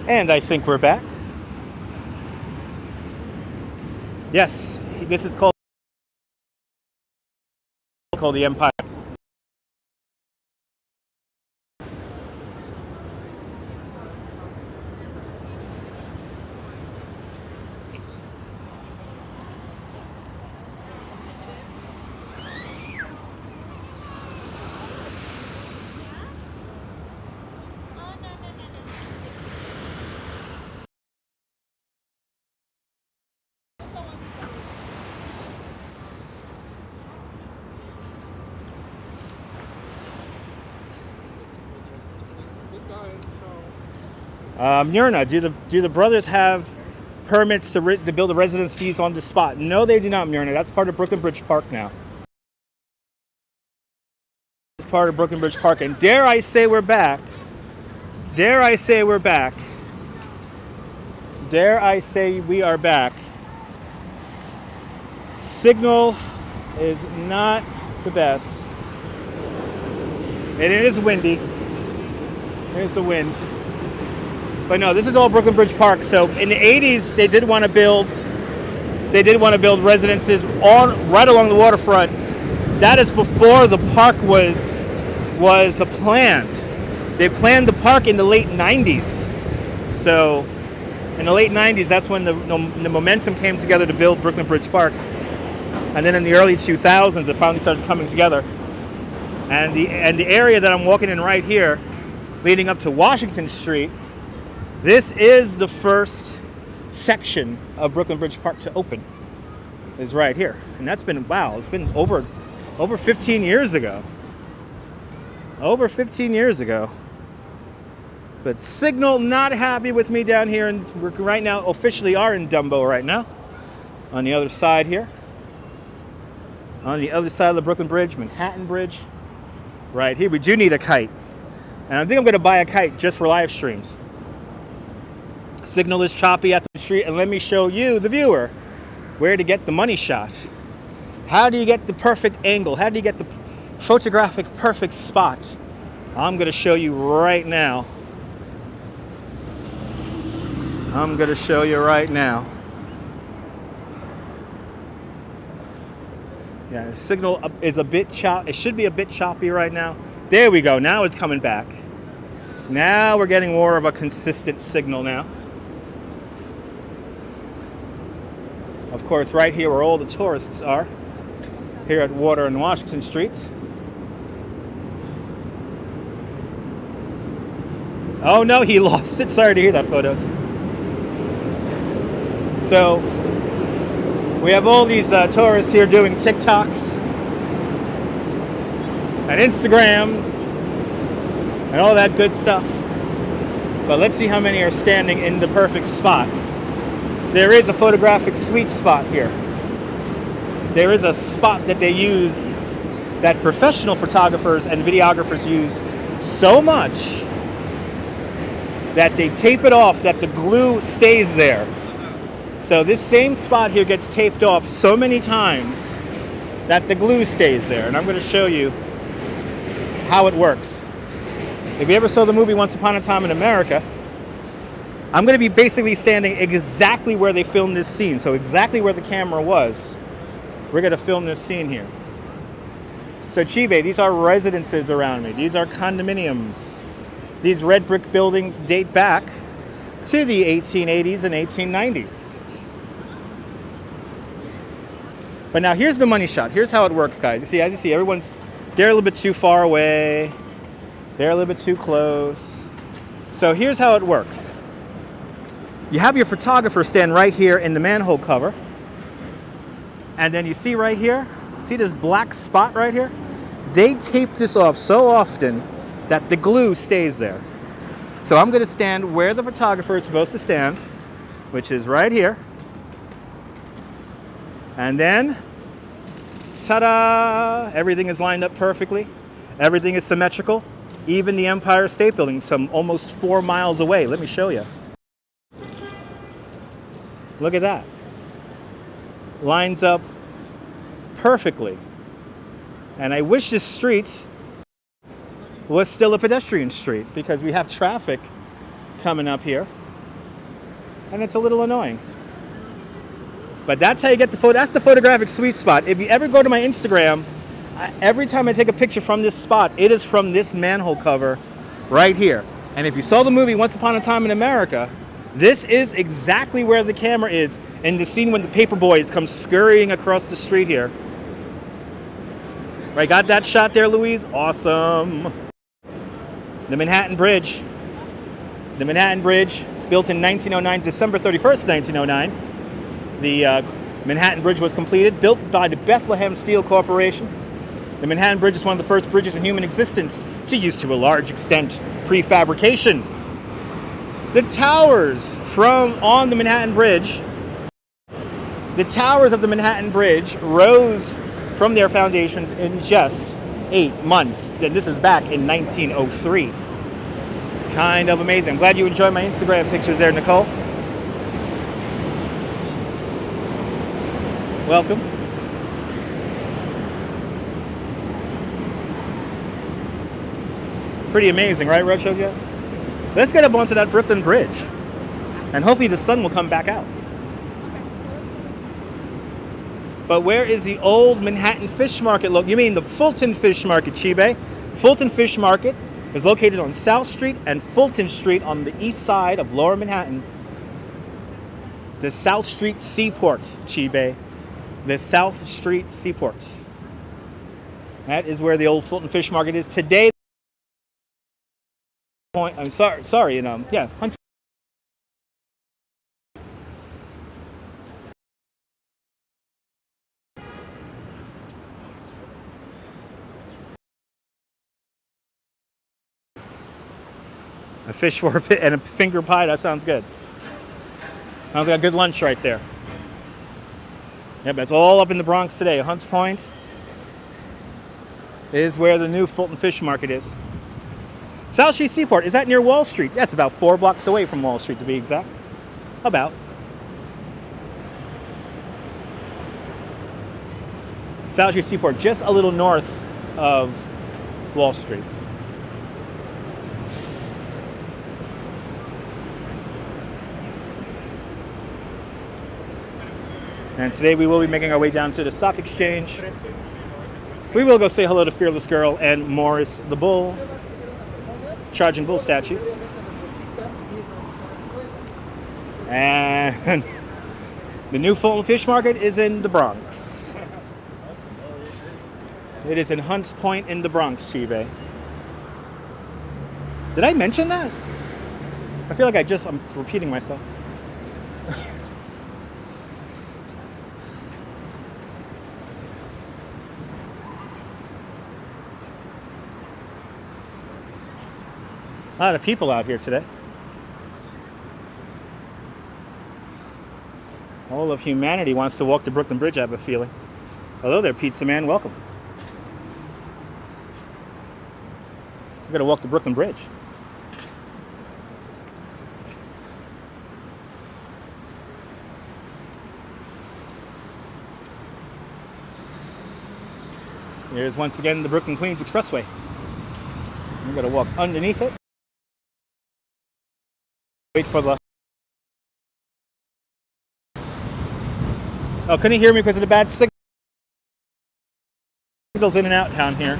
Speaker 1: And I think we're back. Yes, this is called the Empire. Myrna, do the brothers have permits to build the residencies on the spot? No, they do not, Myrna. That's part of Brooklyn Bridge Park now. It's part of Brooklyn Bridge Park, and dare I say we're back. Dare I say we're back. Dare I say we are back. Signal is not the best. And it is windy. Here's the wind. But no, this is all Brooklyn Bridge Park. So in the 80s, they did want to build residences right along the waterfront. That is before the park was planned. They planned the park in the late 90s. So in the late 90s, that's when the momentum came together to build Brooklyn Bridge Park. And then in the early 2000s, it finally started coming together. And the area that I'm walking in right here, leading up to Washington Street, this is the first section of Brooklyn Bridge Park to open, is right here. And that's been, wow, it's been over 15 years ago. Over 15 years ago. But Signal not happy with me down here, and we're right now officially are in Dumbo right now. On the other side here. On the other side of the Brooklyn Bridge, Manhattan Bridge. Right here, we do need a kite. And I think I'm going to buy a kite just for live streams. Signal is choppy at the street, and let me show you, the viewer, where to get the money shot. How do you get the perfect angle? How do you get the photographic perfect spot? I'm going to show you right now. I'm going to show you right now. Yeah, signal is a bit choppy. It should be a bit choppy right now. There we go. Now it's coming back. Now we're getting more of a consistent signal now. Of course, right here where all the tourists are, here at Water and Washington Streets. Oh no, he lost it. Sorry to hear that, photos. So, we have all these tourists here doing TikToks and Instagrams and all that good stuff. But let's see how many are standing in the perfect spot. There is a photographic sweet spot here. There is a spot that they use, that professional photographers and videographers use so much that they tape it off, that the glue stays there. So this same spot here gets taped off so many times that the glue stays there. And I'm going to show you how it works. If you ever saw the movie Once Upon a Time in America, I'm going to be basically standing exactly where they filmed this scene. So exactly where the camera was, we're going to film this scene here. So Chibe, these are residences around me. These are condominiums. These red brick buildings date back to the 1880s and 1890s. But now here's the money shot. Here's how it works, guys. You see, as you see, everyone's, they're a little bit too far away. They're a little bit too close. So here's how it works. You have your photographer stand right here in the manhole cover. And then you see right here, see this black spot right here? They tape this off so often that the glue stays there. So I'm going to stand where the photographer is supposed to stand, which is right here. And then, ta-da! Everything is lined up perfectly. Everything is symmetrical. Even the Empire State Building, some almost 4 miles away. Let me show you. Look at that. Lines up perfectly. And I wish this street was still a pedestrian street, because we have traffic coming up here and it's a little annoying. But that's how you get the photo. That's the photographic sweet spot. If you ever go to my Instagram, every time I take a picture from this spot, it is from this manhole cover right here. And if you saw the movie Once Upon a Time in America, this is exactly where the camera is in the scene when the paper boys come scurrying across the street here. Right, got that shot there, Louise? Awesome. The Manhattan Bridge. The Manhattan Bridge, built in 1909, December 31st, 1909. The Manhattan Bridge was completed, built by the Bethlehem Steel Corporation. The Manhattan Bridge is one of the first bridges in human existence to use, to a large extent, prefabrication. The towers on the Manhattan Bridge, the towers of the Manhattan Bridge rose from their foundations in just 8 months. And this is back in 1903. Kind of amazing. I'm glad you enjoyed my Instagram pictures there, Nicole. Welcome. Pretty amazing, right, Roadshow Jess? Let's get up onto that Brooklyn Bridge, and hopefully the sun will come back out. But where is the old Manhattan Fish Market? Look, you mean the Fulton Fish Market, Chibe? Fulton Fish Market is located on South Street and Fulton Street on the east side of Lower Manhattan. The South Street Seaport, Chibe. The South Street Seaport. That is where the old Fulton Fish Market is today. I'm sorry, yeah, Hunter. A fish for a pit and a finger pie, that sounds good. Sounds like a good lunch right there. Yep, that's all up in the Bronx today. Hunts Point is where the new Fulton Fish Market is. South Street Seaport, is that near Wall Street? Yes, about 4 blocks away from Wall Street to be exact. About. South Street Seaport, just a little north of Wall Street. And today we will be making our way down to the Stock Exchange. We will go say hello to Fearless Girl and Morris the Bull. Charging Bull statue. And the new Fulton Fish Market is in the Bronx. It is in Hunts Point in the Bronx, Chibe. Did I mention that? I feel like I'm repeating myself. A lot of people out here today. All of humanity wants to walk the Brooklyn Bridge, I have a feeling. Hello there, Pizza Man. Welcome. We're going to walk the Brooklyn Bridge. Here's once again the Brooklyn Queens Expressway. We're going to walk underneath it. Wait for the... Oh, couldn't you hear me because of the bad signals in and out down here?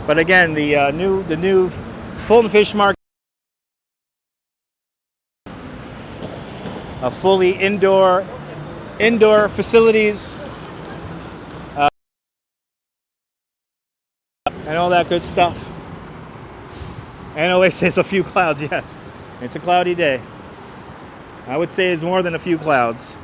Speaker 1: But again, the new Fulton Fish Market, a fully indoor facilities, and all that good stuff. And always says a few clouds. Yes, it's a cloudy day. I would say it's more than a few clouds.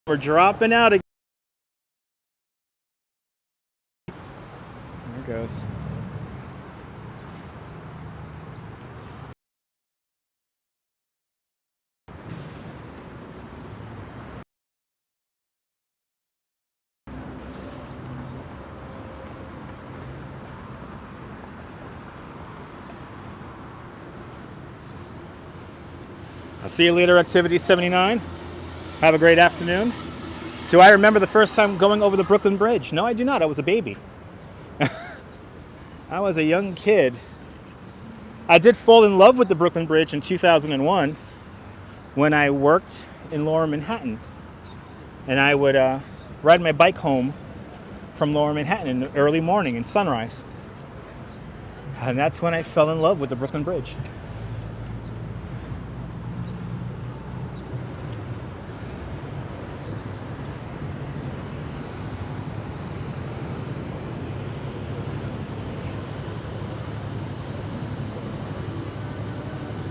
Speaker 1: We're dropping out again. There it goes. I'll see you later, Activity 79. Have a great afternoon. Do I remember the first time going over the Brooklyn Bridge? No, I do not. I was a baby. I was a young kid. I did fall in love with the Brooklyn Bridge in 2001 when I worked in Lower Manhattan. And I would ride my bike home from Lower Manhattan in the early morning in sunrise. And that's when I fell in love with the Brooklyn Bridge.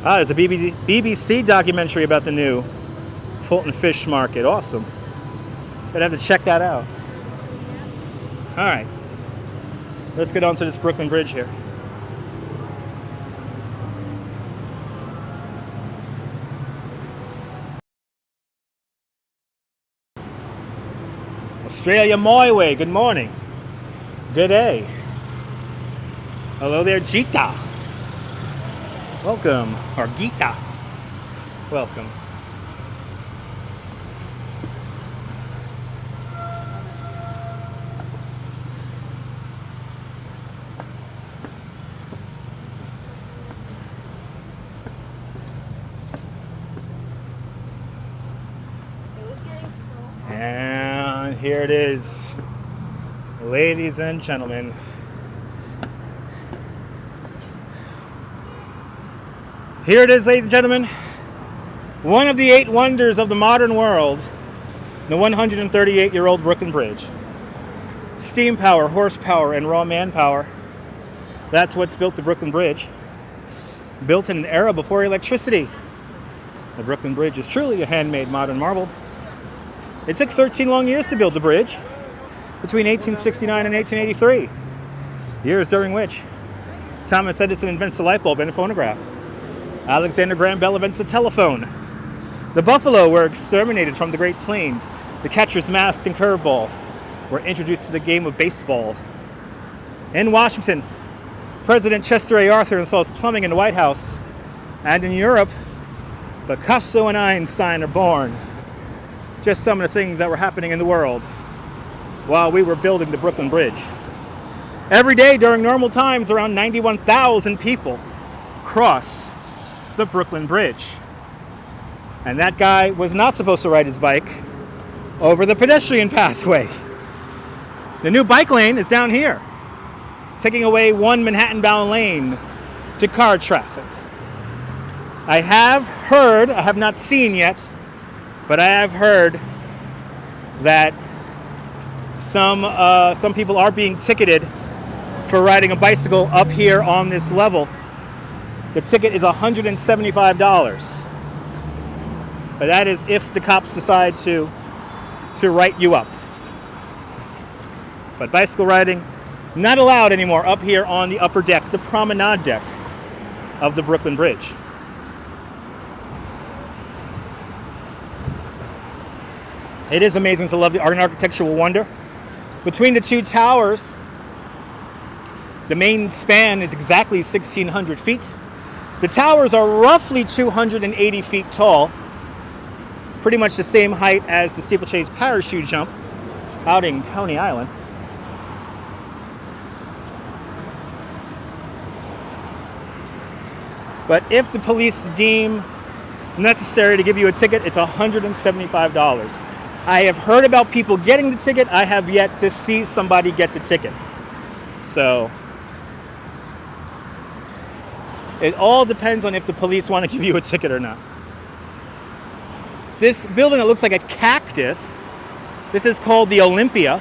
Speaker 1: There's a BBC documentary about the new Fulton Fish Market. Awesome. Gonna have to check that out. All right. Let's get onto this Brooklyn Bridge here. Australia my way. Good morning. Good day. Hello there, Jita. Welcome, or Gita. Welcome. And here it is, ladies and gentlemen. Here it is, ladies and gentlemen, one of the 8 wonders of the modern world, the 138-year-old Brooklyn Bridge. Steam power, horsepower, and raw manpower. That's what's built the Brooklyn Bridge. Built in an era before electricity. The Brooklyn Bridge is truly a handmade modern marvel. It took 13 long years to build the bridge, between 1869 and 1883. Years during which Thomas Edison invents the light bulb and a phonograph. Alexander Graham Bell invents the telephone. The buffalo were exterminated from the Great Plains. The catcher's mask and curveball were introduced to the game of baseball. In Washington, President Chester A. Arthur installs plumbing in the White House. And in Europe, Picasso and Einstein are born. Just some of the things that were happening in the world while we were building the Brooklyn Bridge. Every day during normal times, around 91,000 people cross the Brooklyn Bridge. And that guy was not supposed to ride his bike over the pedestrian pathway. The new bike lane is down here, taking away one Manhattan-bound lane to car traffic. I have heard, I have not seen yet, but I have heard that some people are being ticketed for riding a bicycle up here on this level. The ticket is $175. But that is if the cops decide to write you up. But bicycle riding, not allowed anymore up here on the upper deck, the promenade deck of the Brooklyn Bridge. It is amazing to love the art and architectural wonder. Between the two towers, the main span is exactly 1,600 feet. The towers are roughly 280 feet tall, pretty much the same height as the steeplechase parachute jump out in Coney Island. But if the police deem necessary to give you a ticket, it's $175. I have heard about people getting the ticket. I have yet to see somebody get the ticket. So it all depends on if the police want to give you a ticket or not. This building that looks like a cactus, this is called the Olympia.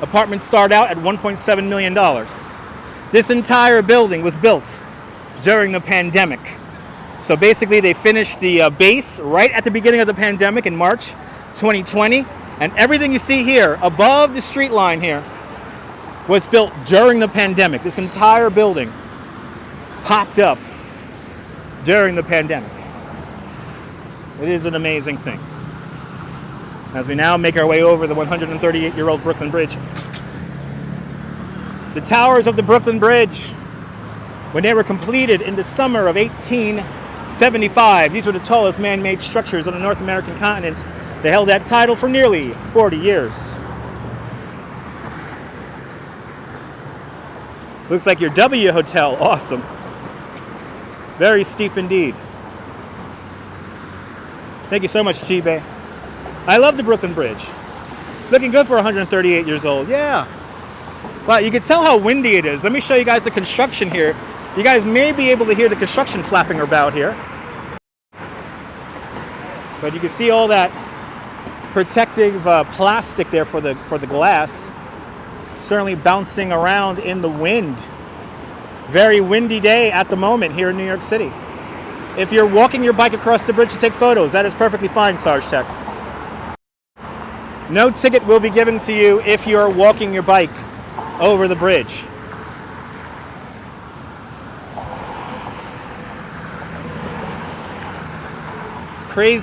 Speaker 1: Apartments start out at $1.7 million. This entire building was built during the pandemic. So basically they finished the base right at the beginning of the pandemic in March 2020. And everything you see here above the street line here was built during the pandemic. This entire building popped up during the pandemic. It is an amazing thing. As we now make our way over the 138-year-old Brooklyn Bridge. The towers of the Brooklyn Bridge, when they were completed in the summer of 1875, these were the tallest man-made structures on the North American continent. They held that title for nearly 40 years. Looks like your W Hotel. Awesome. Very steep indeed. Thank you so much, Chibe. I love the Brooklyn Bridge. Looking good for 138 years old. Yeah. Wow, you can tell how windy it is. Let me show you guys the construction here. You guys may be able to hear the construction flapping about here. But you can see all that protective plastic there for the glass. Certainly bouncing around in the wind. Very windy day at the moment here in New York City. If you're walking your bike across the bridge to take photos, that is perfectly fine, Sarge Tech. No ticket will be given to you if you're walking your bike over the bridge. Crazy.